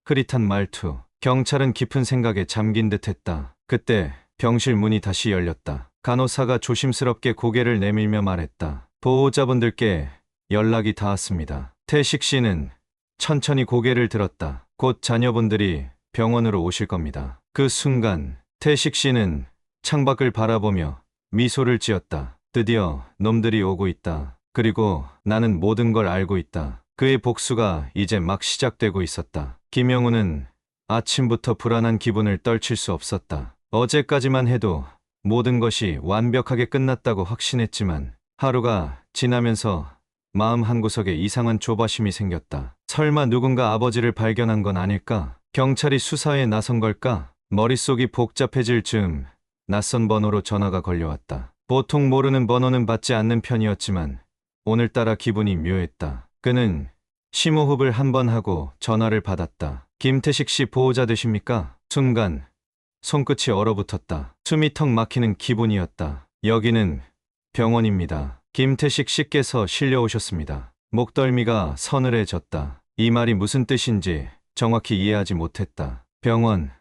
흐릿한 말투. 경찰은 깊은 생각에 잠긴 듯 했다. 그때 병실 문이 다시 열렸다. 간호사가 조심스럽게 고개를 내밀며 말했다. 보호자분들께 연락이 닿았습니다. 태식 씨는 천천히 고개를 들었다. 곧 자녀분들이 병원으로 오실 겁니다. 그 순간 태식 씨는 창밖을 바라보며 미소를 지었다. 드디어 놈들이 오고 있다. 그리고 나는 모든 걸 알고 있다. 그의 복수가 이제 막 시작되고 있었다. 김영우는 아침부터 불안한 기분을 떨칠 수 없었다. 어제까지만 해도 모든 것이 완벽하게 끝났다고 확신했지만 하루가 지나면서 마음 한구석에 이상한 조바심이 생겼다. 설마 누군가 아버지를 발견한 건 아닐까? 경찰이 수사에 나선 걸까? 머릿속이 복잡해질 즈음 낯선 번호로 전화가 걸려왔다. 보통 모르는 번호는 받지 않는 편이었지만 오늘따라 기분이 묘했다. 그는 심호흡을 한 번 하고 전화를 받았다. 김태식 씨 보호자 되십니까? 순간 손끝이 얼어붙었다. 숨이 턱 막히는 기분이었다. 여기는 병원입니다. 김태식 씨께서 실려오셨습니다. 목덜미가 서늘해졌다. 이 말이 무슨 뜻인지 정확히 이해하지 못했다. 병원,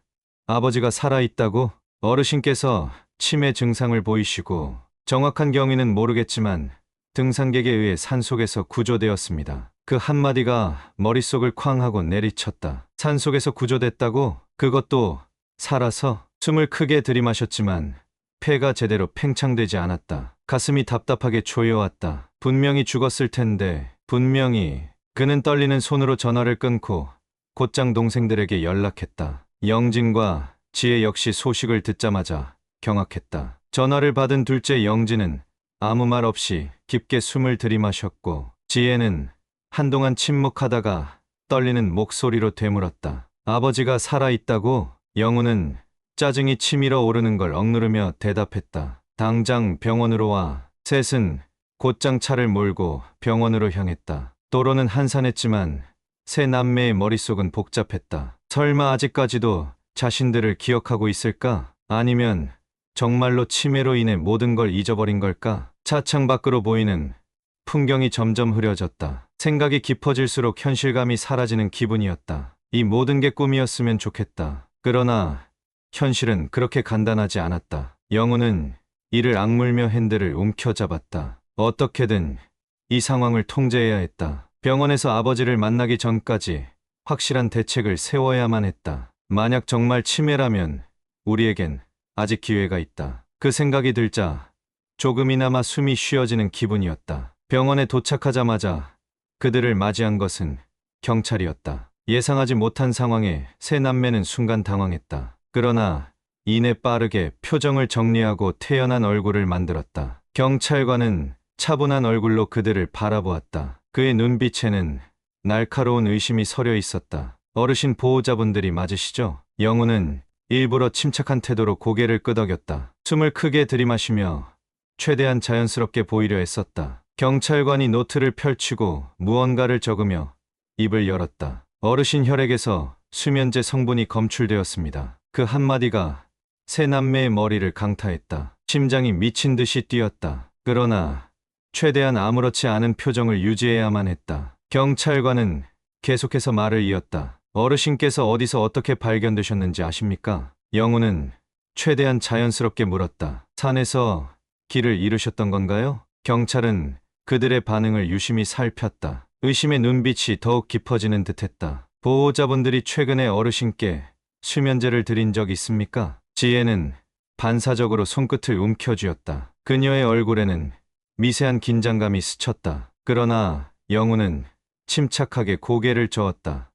아버지가 살아있다고? 어르신께서 치매 증상을 보이시고 정확한 경위는 모르겠지만 등산객에 의해 산속에서 구조되었습니다. 그 한마디가 머릿속을 쾅 하고 내리쳤다. 산속에서 구조됐다고? 그것도 살아서? 숨을 크게 들이마셨지만 폐가 제대로 팽창되지 않았다. 가슴이 답답하게 조여왔다. 분명히 죽었을 텐데, 분명히. 그는 떨리는 손으로 전화를 끊고 곧장 동생들에게 연락했다. 영진과 지혜 역시 소식을 듣자마자 경악했다. 전화를 받은 둘째 영진은 아무 말 없이 깊게 숨을 들이마셨고 지혜는 한동안 침묵하다가 떨리는 목소리로 되물었다. 아버지가 살아있다고? 영우는 짜증이 치밀어 오르는 걸 억누르며 대답했다. 당장 병원으로 와. 셋은 곧장 차를 몰고 병원으로 향했다. 도로는 한산했지만 세 남매의 머릿속은 복잡했다. 설마 아직까지도 자신들을 기억하고 있을까? 아니면 정말로 치매로 인해 모든 걸 잊어버린 걸까? 차창 밖으로 보이는 풍경이 점점 흐려졌다. 생각이 깊어질수록 현실감이 사라지는 기분이었다. 이 모든 게 꿈이었으면 좋겠다. 그러나 현실은 그렇게 간단하지 않았다. 영우는 이를 악물며 핸들을 움켜잡았다. 어떻게든 이 상황을 통제해야 했다. 병원에서 아버지를 만나기 전까지 확실한 대책을 세워야만 했다. 만약 정말 치매라면 우리에겐 아직 기회가 있다. 그 생각이 들자 조금이나마 숨이 쉬어지는 기분이었다. 병원에 도착하자마자 그들을 맞이한 것은 경찰이었다. 예상하지 못한 상황에 세 남매는 순간 당황했다. 그러나 이내 빠르게 표정을 정리하고 태연한 얼굴을 만들었다. 경찰관은 차분한 얼굴로 그들을 바라보았다. 그의 눈빛에는 날카로운 의심이 서려 있었다. 어르신 보호자분들이 맞으시죠? 영우는 일부러 침착한 태도로 고개를 끄덕였다. 숨을 크게 들이마시며 최대한 자연스럽게 보이려 했었다. 경찰관이 노트를 펼치고 무언가를 적으며 입을 열었다. 어르신 혈액에서 수면제 성분이 검출되었습니다. 그 한마디가 세 남매의 머리를 강타했다. 심장이 미친 듯이 뛰었다. 그러나 최대한 아무렇지 않은 표정을 유지해야만 했다. 경찰관은 계속해서 말을 이었다. 어르신께서 어디서 어떻게 발견되셨는지 아십니까? 영우는 최대한 자연스럽게 물었다. 산에서 길을 잃으셨던 건가요? 경찰은 그들의 반응을 유심히 살폈다. 의심의 눈빛이 더욱 깊어지는 듯했다. 보호자분들이 최근에 어르신께 수면제를 드린 적 있습니까? 지혜는 반사적으로 손끝을 움켜쥐었다. 그녀의 얼굴에는 미세한 긴장감이 스쳤다. 그러나 영우는 침착하게 고개를 저었다.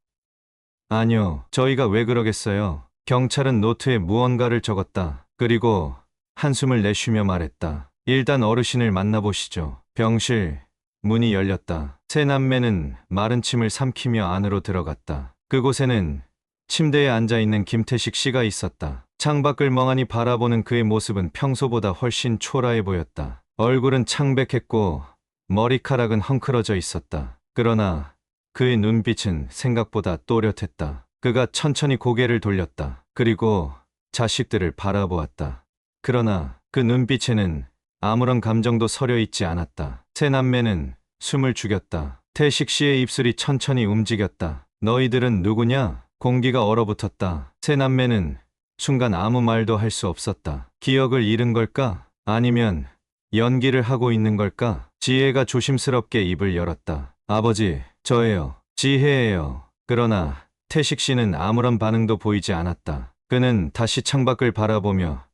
아니요, 저희가 왜 그러겠어요? 경찰은 노트에 무언가를 적었다. 그리고 한숨을 내쉬며 말했다. 일단 어르신을 만나보시죠. 병실 문이 열렸다. 세 남매는 마른 침을 삼키며 안으로 들어갔다. 그곳에는 침대에 앉아있는 김태식 씨가 있었다. 창밖을 멍하니 바라보는 그의 모습은 평소보다 훨씬 초라해 보였다. 얼굴은 창백했고 머리카락은 헝클어져 있었다. 그러나 그의 눈빛은 생각보다 또렷했다. 그가 천천히 고개를 돌렸다. 그리고 자식들을 바라보았다. 그러나 그 눈빛에는 아무런 감정도 서려 있지 않았다. 세 남매는 숨을 죽였다. 태식 씨의 입술이 천천히 움직였다. 너희들은 누구냐? 공기가 얼어붙었다. 세 남매는 순간 아무 말도 할 수 없었다. 기억을 잃은 걸까? 아니면 연기를 하고 있는 걸까? 지혜가 조심스럽게 입을 열었다. 아버지, 저예요. 지혜예요. 그러나 태식 씨는 아무런 반응도 보이지 않았다. 그는 다시 창밖을 바라보며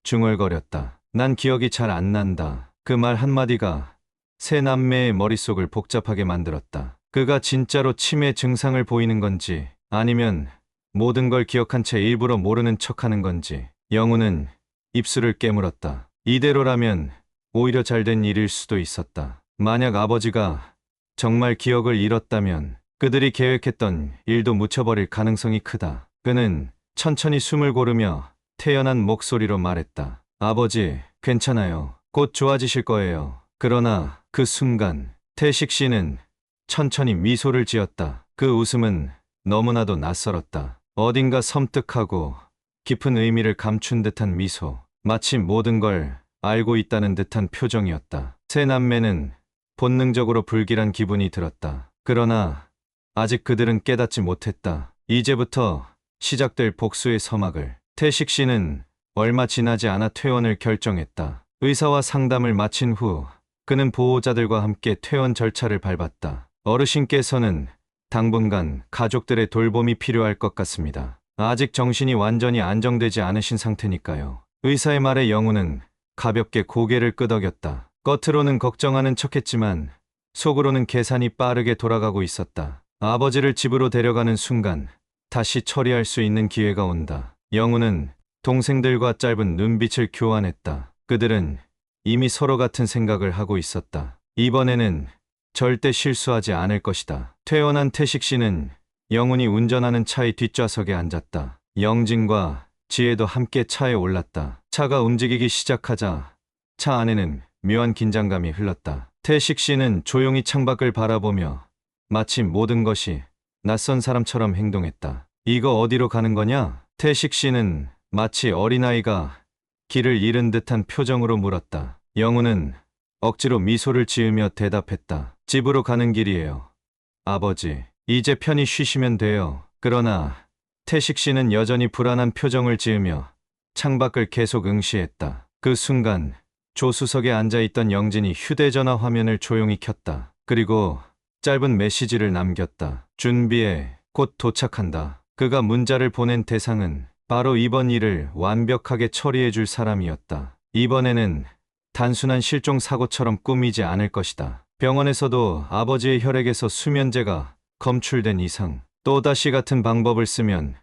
중얼거렸다. 난 기억이 잘 안 난다. 그 말 한마디가 세 남매의 머릿속을 복잡하게 만들었다. 그가 진짜로 치매 증상을 보이는 건지 아니면 모든 걸 기억한 채 일부러 모르는 척하는 건지. 영우는 입술을 깨물었다. 이대로라면 오히려 잘된 일일 수도 있었다. 만약 아버지가 정말 기억을 잃었다면 그들이 계획했던 일도 묻혀버릴 가능성이 크다. 그는 천천히 숨을 고르며 태연한 목소리로 말했다. 아버지, 괜찮아요. 곧 좋아지실 거예요. 그러나 그 순간 태식 씨는 천천히 미소를 지었다. 그 웃음은 너무나도 낯설었다. 어딘가 섬뜩하고 깊은 의미를 감춘 듯한 미소. 마치 모든 걸 알고 있다는 듯한 표정이었다. 세 남매는 본능적으로 불길한 기분이 들었다. 그러나 아직 그들은 깨닫지 못했다. 이제부터 시작될 복수의 서막을. 태식 씨는 얼마 지나지 않아 퇴원을 결정했다. 의사와 상담을 마친 후 그는 보호자들과 함께 퇴원 절차를 밟았다. 어르신께서는 당분간 가족들의 돌봄이 필요할 것 같습니다. 아직 정신이 완전히 안정되지 않으신 상태니까요. 의사의 말에 영우는 가볍게 고개를 끄덕였다. 겉으로는 걱정하는 척했지만 속으로는 계산이 빠르게 돌아가고 있었다. 아버지를 집으로 데려가는 순간 다시 처리할 수 있는 기회가 온다. 영우는 동생들과 짧은 눈빛을 교환했다. 그들은 이미 서로 같은 생각을 하고 있었다. 이번에는 절대 실수하지 않을 것이다. 퇴원한 태식 씨는 영훈이 운전하는 차의 뒷좌석에 앉았다. 영진과 지혜도 함께 차에 올랐다. 차가 움직이기 시작하자 차 안에는 묘한 긴장감이 흘렀다. 태식 씨는 조용히 창밖을 바라보며 마치 모든 것이 낯선 사람처럼 행동했다. 이거 어디로 가는 거냐? 태식 씨는 마치 어린아이가 길을 잃은 듯한 표정으로 물었다. 영우는 억지로 미소를 지으며 대답했다. 집으로 가는 길이에요. 아버지, 이제 편히 쉬시면 돼요. 그러나 태식 씨는 여전히 불안한 표정을 지으며 창밖을 계속 응시했다. 그 순간 조수석에 앉아있던 영진이 휴대전화 화면을 조용히 켰다. 그리고 짧은 메시지를 남겼다. 준비해. 곧 도착한다. 그가 문자를 보낸 대상은 바로 이번 일을 완벽하게 처리해줄 사람이었다. 이번에는 단순한 실종 사고처럼 꾸미지 않을 것이다. 병원에서도 아버지의 혈액에서 수면제가 검출된 이상 또다시 같은 방법을 쓰면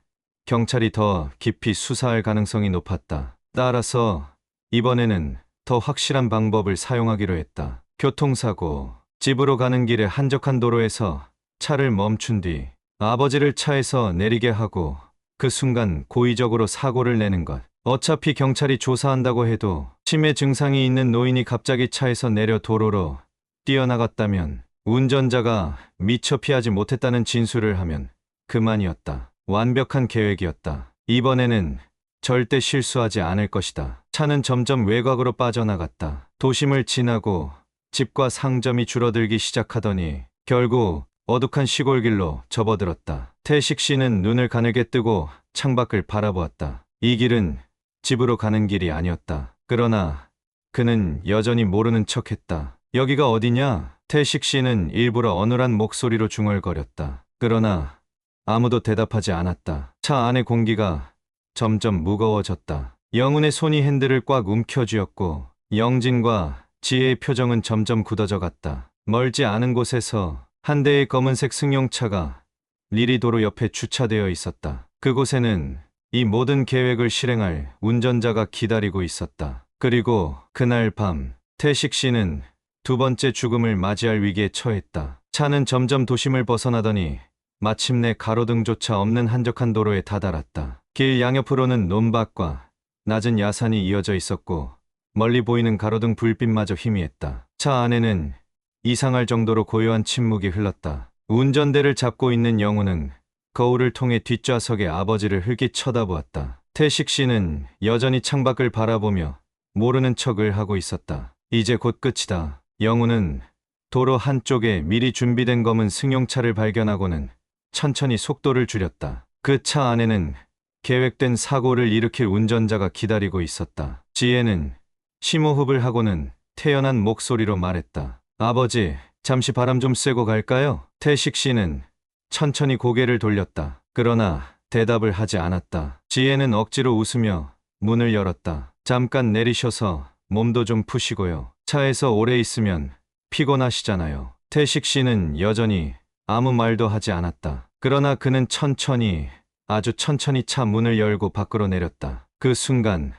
경찰이 더 깊이 수사할 가능성이 높았다. 따라서 이번에는 더 확실한 방법을 사용하기로 했다. 교통사고. 집으로 가는 길에 한적한 도로에서 차를 멈춘 뒤 아버지를 차에서 내리게 하고 그 순간 고의적으로 사고를 내는 것. 어차피 경찰이 조사한다고 해도 치매 증상이 있는 노인이 갑자기 차에서 내려 도로로 뛰어나갔다면 운전자가 미처 피하지 못했다는 진술을 하면 그만이었다. 완벽한 계획이었다. 이번에는 절대 실수하지 않을 것이다. 차는 점점 외곽으로 빠져나갔다. 도심을 지나고 집과 상점이 줄어들기 시작하더니 결국 어둑한 시골길로 접어들었다. 태식 씨는 눈을 가늘게 뜨고 창밖을 바라보았다. 이 길은 집으로 가는 길이 아니었다. 그러나 그는 여전히 모르는 척했다. 여기가 어디냐? 태식 씨는 일부러 어눌한 목소리로 중얼거렸다. 그러나 아무도 대답하지 않았다. 차 안의 공기가 점점 무거워졌다. 영훈의 손이 핸들을 꽉 움켜쥐었고 영진과 지혜의 표정은 점점 굳어져 갔다. 멀지 않은 곳에서 한 대의 검은색 승용차가 리리도로 옆에 주차되어 있었다. 그곳에는 이 모든 계획을 실행할 운전자가 기다리고 있었다. 그리고 그날 밤 태식 씨는 두 번째 죽음을 맞이할 위기에 처했다. 차는 점점 도심을 벗어나더니 마침내 가로등조차 없는 한적한 도로에 다다랐다. 길 양옆으로는 논밭과 낮은 야산이 이어져 있었고 멀리 보이는 가로등 불빛마저 희미했다. 차 안에는 이상할 정도로 고요한 침묵이 흘렀다. 운전대를 잡고 있는 영우는 거울을 통해 뒷좌석의 아버지를 흘깃 쳐다보았다. 태식 씨는 여전히 창밖을 바라보며 모르는 척을 하고 있었다. 이제 곧 끝이다. 영우는 도로 한쪽에 미리 준비된 검은 승용차를 발견하고는 천천히 속도를 줄였다. 그 차 안에는 계획된 사고를 일으킬 운전자가 기다리고 있었다. 지혜는 심호흡을 하고는 태연한 목소리로 말했다. 아버지, 잠시 바람 좀 쐬고 갈까요? 태식 씨는 천천히 고개를 돌렸다. 그러나 대답을 하지 않았다. 지혜는 억지로 웃으며 문을 열었다. 잠깐 내리셔서 몸도 좀 푸시고요. 차에서 오래 있으면 피곤하시잖아요. 태식 씨는 여전히 아무 말도 하지 않았다. 그러나 그는 천천히, 아주 천천히 차 문을 열고 밖으로 내렸다. 그 순간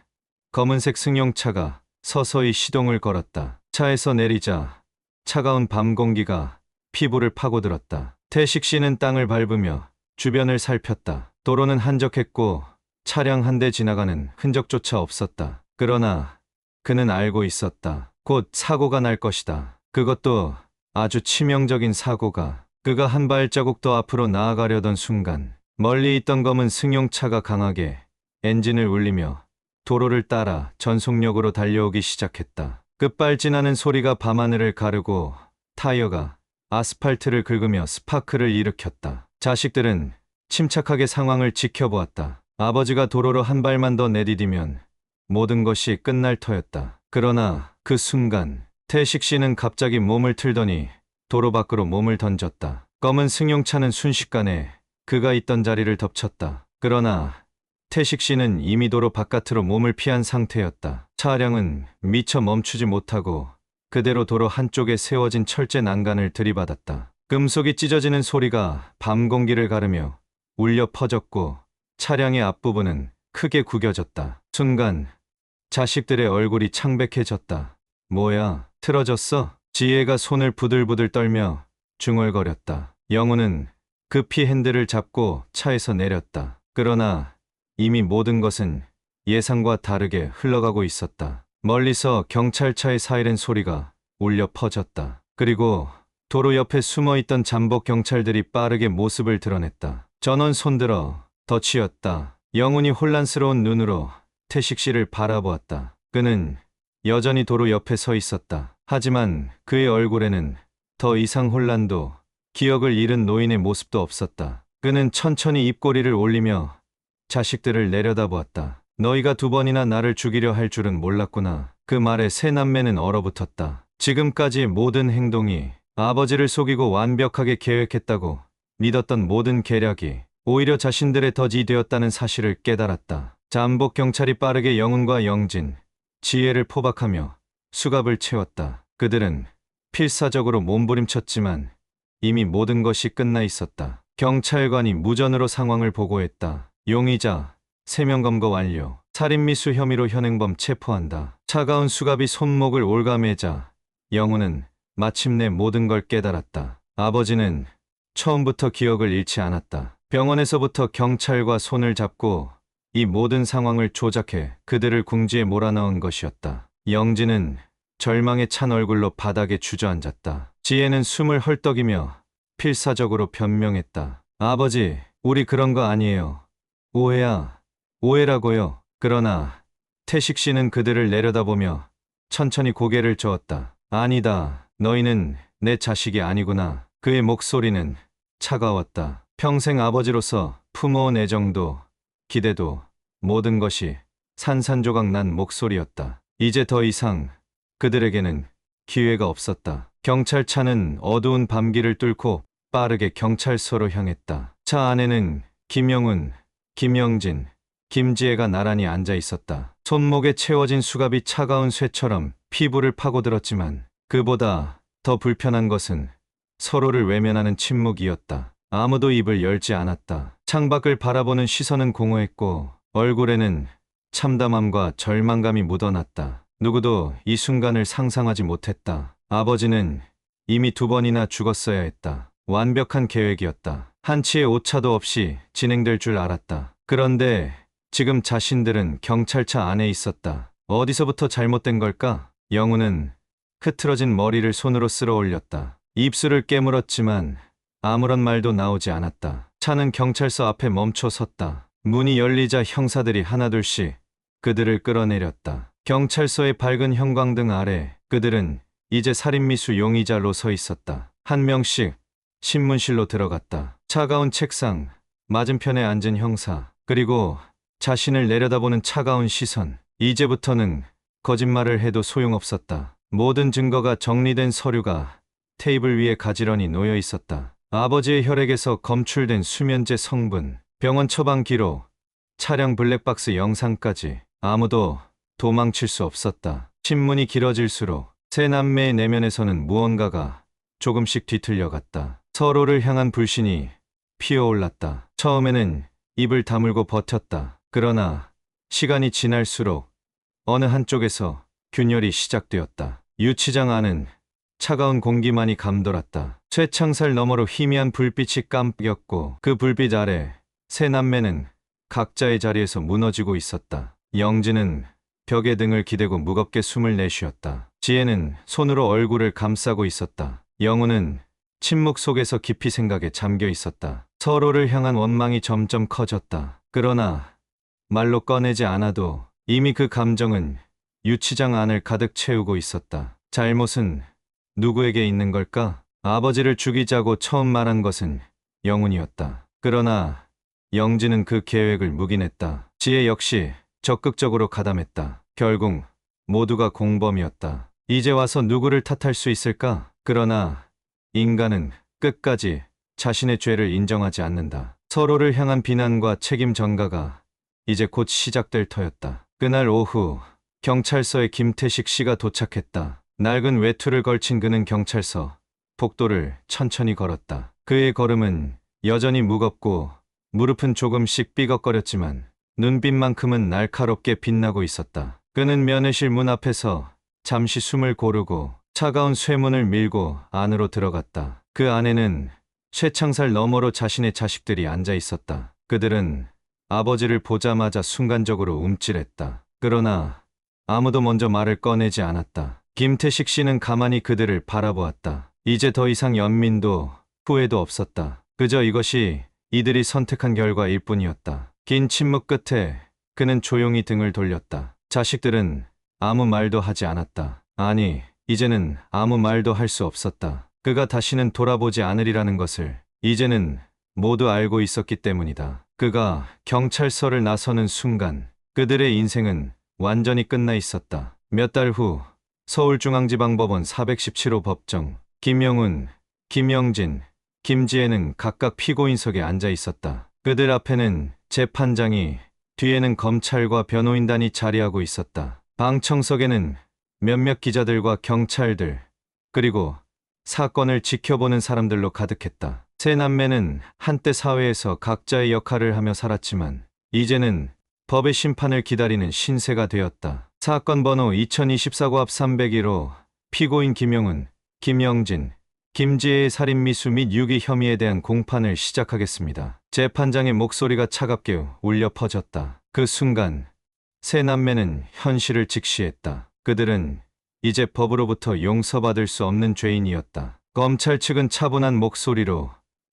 검은색 승용차가 서서히 시동을 걸었다. 차에서 내리자 차가운 밤 공기가 피부를 파고들었다. 태식 씨는 땅을 밟으며 주변을 살폈다. 도로는 한적했고 차량 한 대 지나가는 흔적조차 없었다. 그러나 그는 알고 있었다. 곧 사고가 날 것이다. 그것도 아주 치명적인 사고가. 그가 한 발자국 더 앞으로 나아가려던 순간 멀리 있던 검은 승용차가 강하게 엔진을 울리며 도로를 따라 전속력으로 달려오기 시작했다. 급발진하는 소리가 밤하늘을 가르고 타이어가 아스팔트를 긁으며 스파크를 일으켰다. 자식들은 침착하게 상황을 지켜보았다. 아버지가 도로로 한 발만 더 내디디면 모든 것이 끝날 터였다. 그러나 그 순간 태식 씨는 갑자기 몸을 틀더니 도로 밖으로 몸을 던졌다. 검은 승용차는 순식간에 그가 있던 자리를 덮쳤다. 그러나 태식 씨는 이미 도로 바깥으로 몸을 피한 상태였다. 차량은 미처 멈추지 못하고 그대로 도로 한쪽에 세워진 철제 난간을 들이받았다. 금속이 찢어지는 소리가 밤 공기를 가르며 울려 퍼졌고 차량의 앞부분은 크게 구겨졌다. 순간 자식들의 얼굴이 창백해졌다. 뭐야, 틀어졌어? 지혜가 손을 부들부들 떨며 중얼거렸다. 영우는 급히 핸들을 잡고 차에서 내렸다. 그러나 이미 모든 것은 예상과 다르게 흘러가고 있었다. 멀리서 경찰차의 사이렌 소리가 울려 퍼졌다. 그리고 도로 옆에 숨어있던 잠복 경찰들이 빠르게 모습을 드러냈다. 전원 손들어 덫이었다. 영훈이 혼란스러운 눈으로 태식 씨를 바라보았다. 그는 여전히 도로 옆에 서 있었다. 하지만 그의 얼굴에는 더 이상 혼란도 기억을 잃은 노인의 모습도 없었다. 그는 천천히 입꼬리를 올리며 자식들을 내려다보았다. 너희가 두 번이나 나를 죽이려 할 줄은 몰랐구나. 그 말에 세 남매는 얼어붙었다. 지금까지 모든 행동이 아버지를 속이고 완벽하게 계획했다고 믿었던 모든 계략이 오히려 자신들의 덫이 되었다는 사실을 깨달았다. 잠복 경찰이 빠르게 영훈과 영진, 지혜를 포박하며 수갑을 채웠다. 그들은 필사적으로 몸부림쳤지만 이미 모든 것이 끝나 있었다. 경찰관이 무전으로 상황을 보고했다. 용의자 3명 검거 완료. 살인미수 혐의로 현행범 체포한다. 차가운 수갑이 손목을 올가매자 영훈은 마침내 모든 걸 깨달았다. 아버지는 처음부터 기억을 잃지 않았다. 병원에서부터 경찰과 손을 잡고 이 모든 상황을 조작해 그들을 궁지에 몰아넣은 것이었다. 영진은 절망에 찬 얼굴로 바닥에 주저앉았다. 지혜는 숨을 헐떡이며 필사적으로 변명했다. 아버지, 우리 그런 거 아니에요. 오해야, 오해라고요. 그러나 태식 씨는 그들을 내려다보며 천천히 고개를 저었다. 아니다, 너희는 내 자식이 아니구나. 그의 목소리는 차가웠다. 평생 아버지로서 품어온 애정도 기대도 모든 것이 산산조각 난 목소리였다. 이제 더 이상 그들에게는 기회가 없었다. 경찰차는 어두운 밤길을 뚫고 빠르게 경찰서로 향했다. 차 안에는 김영훈, 김영진, 김지혜가 나란히 앉아 있었다. 손목에 채워진 수갑이 차가운 쇠처럼 피부를 파고들었지만 그보다 더 불편한 것은 서로를 외면하는 침묵이었다. 아무도 입을 열지 않았다. 창밖을 바라보는 시선은 공허했고 얼굴에는 참담함과 절망감이 묻어났다. 누구도 이 순간을 상상하지 못했다. 아버지는 이미 2번이나 죽었어야 했다. 완벽한 계획이었다. 한치의 오차도 없이 진행될 줄 알았다. 그런데 지금 자신들은 경찰차 안에 있었다. 어디서부터 잘못된 걸까? 영훈은 흐트러진 머리를 손으로 쓸어 올렸다. 입술을 깨물었지만 아무런 말도 나오지 않았다. 차는 경찰서 앞에 멈춰 섰다. 문이 열리자 형사들이 하나둘씩 그들을 끌어내렸다. 경찰서의 밝은 형광등 아래 그들은 이제 살인미수 용의자로 서 있었다. 한 명씩 신문실로 들어갔다. 차가운 책상, 맞은편에 앉은 형사, 그리고 자신을 내려다보는 차가운 시선. 이제부터는 거짓말을 해도 소용없었다. 모든 증거가 정리된 서류가 테이블 위에 가지런히 놓여 있었다. 아버지의 혈액에서 검출된 수면제 성분, 병원 처방 기록, 차량 블랙박스 영상까지 아무도 도망칠 수 없었다. 신문이 길어질수록 세 남매의 내면에서는 무언가가 조금씩 뒤틀려갔다. 서로를 향한 불신이 피어올랐다. 처음에는 입을 다물고 버텼다. 그러나 시간이 지날수록 어느 한쪽에서 균열이 시작되었다. 유치장 안은 차가운 공기만이 감돌았다. 쇠창살 너머로 희미한 불빛이 깜빡였고 그 불빛 아래 세 남매는 각자의 자리에서 무너지고 있었다. 영진은 벽에 등을 기대고 무겁게 숨을 내쉬었다. 지혜는 손으로 얼굴을 감싸고 있었다. 영우는 침묵 속에서 깊이 생각에 잠겨 있었다. 서로를 향한 원망이 점점 커졌다. 그러나 말로 꺼내지 않아도 이미 그 감정은 유치장 안을 가득 채우고 있었다. 잘못은 누구에게 있는 걸까? 아버지를 죽이자고 처음 말한 것은 영훈이었다. 그러나 영진은 그 계획을 묵인했다. 지혜 역시 적극적으로 가담했다. 결국 모두가 공범이었다. 이제 와서 누구를 탓할 수 있을까? 그러나 인간은 끝까지 자신의 죄를 인정하지 않는다. 서로를 향한 비난과 책임 전가가 이제 곧 시작될 터였다. 그날 오후 경찰서에 김태식 씨가 도착했다. 낡은 외투를 걸친 그는 경찰서 복도를 천천히 걸었다. 그의 걸음은 여전히 무겁고 무릎은 조금씩 삐걱거렸지만 눈빛만큼은 날카롭게 빛나고 있었다. 그는 면회실 문 앞에서 잠시 숨을 고르고 차가운 쇠문을 밀고 안으로 들어갔다. 그 안에는 쇠창살 너머로 자신의 자식들이 앉아 있었다. 그들은 아버지를 보자마자 순간적으로 움찔했다. 그러나 아무도 먼저 말을 꺼내지 않았다. 김태식 씨는 가만히 그들을 바라보았다. 이제 더 이상 연민도 후회도 없었다. 그저 이것이 이들이 선택한 결과일 뿐이었다. 긴 침묵 끝에 그는 조용히 등을 돌렸다. 자식들은 아무 말도 하지 않았다. 아니, 이제는 아무 말도 할 수 없었다. 그가 다시는 돌아보지 않으리라는 것을 이제는 모두 알고 있었기 때문이다. 그가 경찰서를 나서는 순간 그들의 인생은 완전히 끝나 있었다. 몇 달 후 서울중앙지방법원 417호 법정, 김영훈, 김영진, 김지혜는 각각 피고인석에 앉아 있었다. 그들 앞에는 재판장이, 뒤에는 검찰과 변호인단이 자리하고 있었다. 방청석에는 몇몇 기자들과 경찰들, 그리고 사건을 지켜보는 사람들로 가득했다. 세 남매는 한때 사회에서 각자의 역할을 하며 살았지만 이제는 법의 심판을 기다리는 신세가 되었다. 사건 번호 2024고합 301호 피고인 김영훈, 김영진, 김지혜의 살인미수 및 유기 혐의에 대한 공판을 시작하겠습니다. 재판장의 목소리가 차갑게 울려 퍼졌다. 그 순간 세 남매는 현실을 직시했다. 그들은 이제 법으로부터 용서받을 수 없는 죄인이었다. 검찰 측은 차분한 목소리로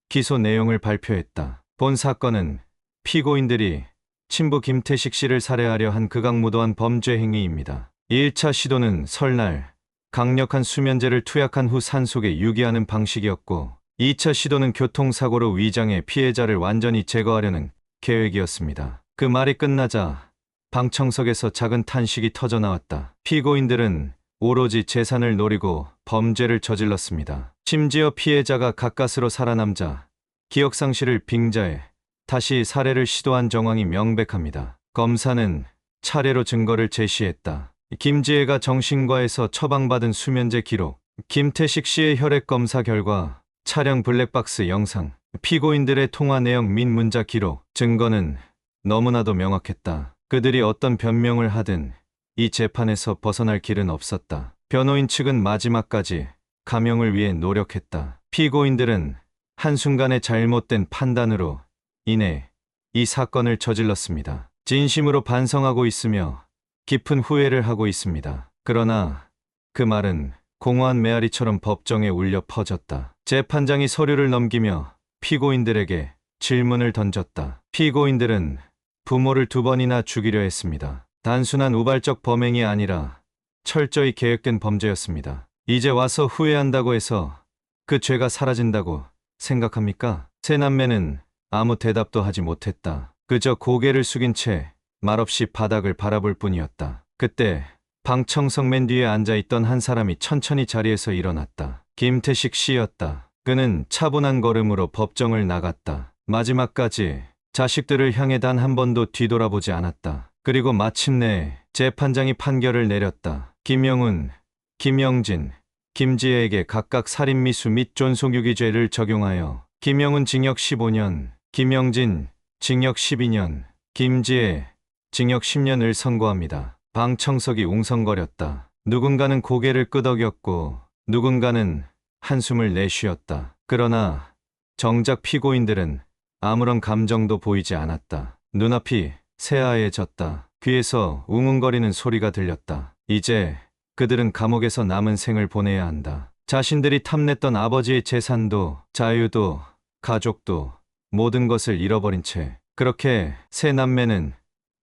기소 내용을 발표했다. 본 사건은 피고인들이 친부 김태식 씨를 살해하려 한 극악무도한 범죄 행위입니다. 1차 시도는 설날 강력한 수면제를 투약한 후 산속에 유기하는 방식이었고 2차 시도는 교통사고로 위장해 피해자를 완전히 제거하려는 계획이었습니다. 그 말이 끝나자 방청석에서 작은 탄식이 터져나왔다. 피고인들은 오로지 재산을 노리고 범죄를 저질렀습니다. 심지어 피해자가 가까스로 살아남자 기억상실을 빙자해 다시 살해를 시도한 정황이 명백합니다. 검사는 차례로 증거를 제시했다. 김지혜가 정신과에서 처방받은 수면제 기록, 김태식 씨의 혈액 검사 결과, 차량 블랙박스 영상, 피고인들의 통화 내용 및 문자 기록, 증거는 너무나도 명확했다. 그들이 어떤 변명을 하든 이 재판에서 벗어날 길은 없었다. 변호인 측은 마지막까지 감형을 위해 노력했다. 피고인들은 한순간의 잘못된 판단으로 인해 이 사건을 저질렀습니다. 진심으로 반성하고 있으며 깊은 후회를 하고 있습니다. 그러나 그 말은 공허한 메아리처럼 법정에 울려 퍼졌다. 재판장이 서류를 넘기며 피고인들에게 질문을 던졌다. 피고인들은 부모를 2번이나 죽이려 했습니다. 단순한 우발적 범행이 아니라 철저히 계획된 범죄였습니다. 이제 와서 후회한다고 해서 그 죄가 사라진다고 생각합니까? 세 남매는 아무 대답도 하지 못했다. 그저 고개를 숙인 채 말없이 바닥을 바라볼 뿐이었다. 그때 방청석 맨 뒤에 앉아있던 한 사람이 천천히 자리에서 일어났다. 김태식 씨였다. 그는 차분한 걸음으로 법정을 나갔다. 마지막까지 자식들을 향해 단 한 번도 뒤돌아보지 않았다. 그리고 마침내 재판장이 판결을 내렸다. 김영훈, 김영진, 김지혜에게 각각 살인미수 및 존속유기죄를 적용하여 김영훈 징역 15년, 김영진 징역 12년, 김지혜 징역 10년을 선고합니다. 방청석이 웅성거렸다. 누군가는 고개를 끄덕였고 누군가는 한숨을 내쉬었다. 그러나 정작 피고인들은 아무런 감정도 보이지 않았다. 눈앞이 새하얘졌다. 귀에서 웅웅거리는 소리가 들렸다. 이제 그들은 감옥에서 남은 생을 보내야 한다. 자신들이 탐냈던 아버지의 재산도 자유도 가족도 모든 것을 잃어버린 채 그렇게 세 남매는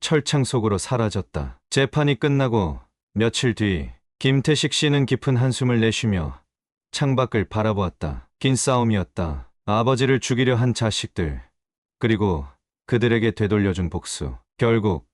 철창 속으로 사라졌다. 재판이 끝나고 며칠 뒤 김태식 씨는 깊은 한숨을 내쉬며 창밖을 바라보았다. 긴 싸움이었다. 아버지를 죽이려 한 자식들, 그리고 그들에게 되돌려준 복수. 결국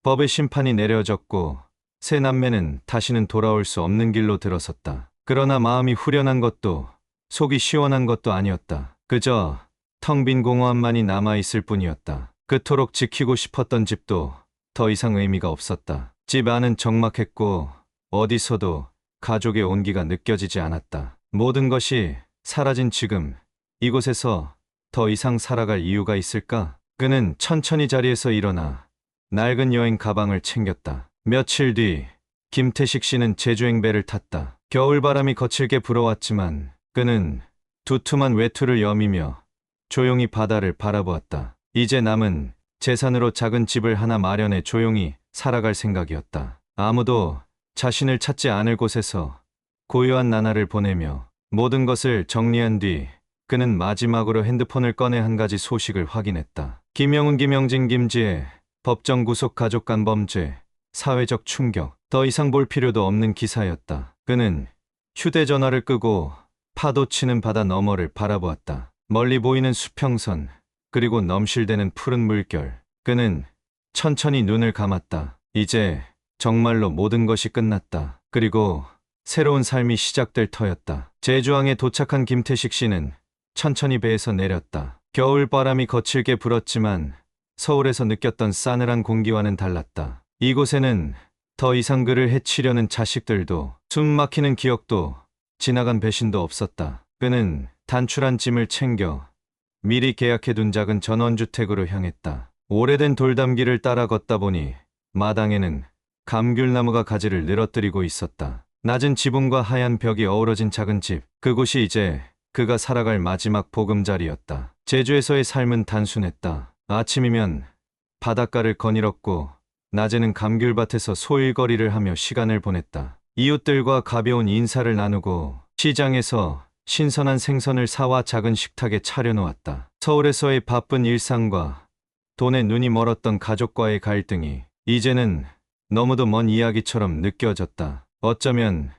법의 심판이 내려졌고 세 남매는 다시는 돌아올 수 없는 길로 들어섰다. 그러나 마음이 후련한 것도 속이 시원한 것도 아니었다. 그저 텅 빈 공허함만이 남아있을 뿐이었다. 그토록 지키고 싶었던 집도 더 이상 의미가 없었다. 집 안은 적막했고 어디서도 가족의 온기가 느껴지지 않았다. 모든 것이 사라진 지금 이곳에서 더 이상 살아갈 이유가 있을까? 그는 천천히 자리에서 일어나 낡은 여행 가방을 챙겼다. 며칠 뒤 김태식 씨는 제주행 배를 탔다. 겨울바람이 거칠게 불어왔지만 그는 두툼한 외투를 여미며 조용히 바다를 바라보았다. 이제 남은 재산으로 작은 집을 하나 마련해 조용히 살아갈 생각이었다. 아무도 자신을 찾지 않을 곳에서 고요한 나날을 보내며 모든 것을 정리한 뒤 그는 마지막으로 핸드폰을 꺼내 한 가지 소식을 확인했다. 김영훈, 김영진, 김지혜, 법정 구속 가족 간 범죄, 사회적 충격. 더 이상 볼 필요도 없는 기사였다. 그는 휴대전화를 끄고 파도 치는 바다 너머를 바라보았다. 멀리 보이는 수평선, 그리고 넘실대는 푸른 물결. 그는 천천히 눈을 감았다. 이제 정말로 모든 것이 끝났다. 그리고 새로운 삶이 시작될 터였다. 제주항에 도착한 김태식 씨는 천천히 배에서 내렸다. 겨울바람이 거칠게 불었지만 서울에서 느꼈던 싸늘한 공기와는 달랐다. 이곳에는 더 이상 그를 해치려는 자식들도 숨 막히는 기억도 지나간 배신도 없었다. 그는 단출한 짐을 챙겨 미리 계약해둔 작은 전원주택으로 향했다. 오래된 돌담길을 따라 걷다 보니 마당에는 감귤나무가 가지를 늘어뜨리고 있었다. 낮은 지붕과 하얀 벽이 어우러진 작은 집, 그곳이 이제 그가 살아갈 마지막 보금자리였다. 제주에서의 삶은 단순했다. 아침이면 바닷가를 거닐었고 낮에는 감귤밭에서 소일거리를 하며 시간을 보냈다. 이웃들과 가벼운 인사를 나누고 시장에서 신선한 생선을 사와 작은 식탁에 차려놓았다. 서울에서의 바쁜 일상과 돈에 눈이 멀었던 가족과의 갈등이 이제는 너무도 먼 이야기처럼 느껴졌다. 어쩌면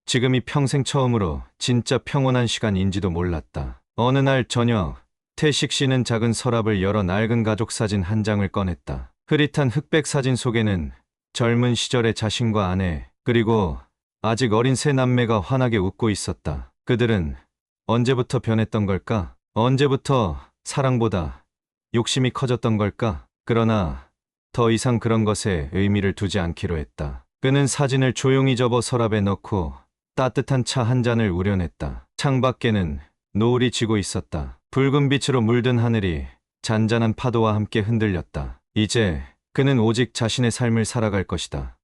지금이 평생 처음으로 진짜 평온한 시간인지도 몰랐다. 어느 날 저녁, 태식 씨는 작은 서랍을 열어 낡은 가족 사진 한 장을 꺼냈다. 흐릿한 흑백 사진 속에는 젊은 시절의 자신과 아내, 그리고 아직 어린 세 남매가 환하게 웃고 있었다. 그들은 언제부터 변했던 걸까? 언제부터 사랑보다 욕심이 커졌던 걸까? 그러나 더 이상 그런 것에 의미를 두지 않기로 했다. 그는 사진을 조용히 접어 서랍에 넣고 따뜻한 차 한 잔을 우려냈다. 창밖에는 노을이 지고 있었다. 붉은 빛으로 물든 하늘이 잔잔한 파도와 함께 흔들렸다. 이제 그는 오직 자신의 삶을 살아갈 것이다.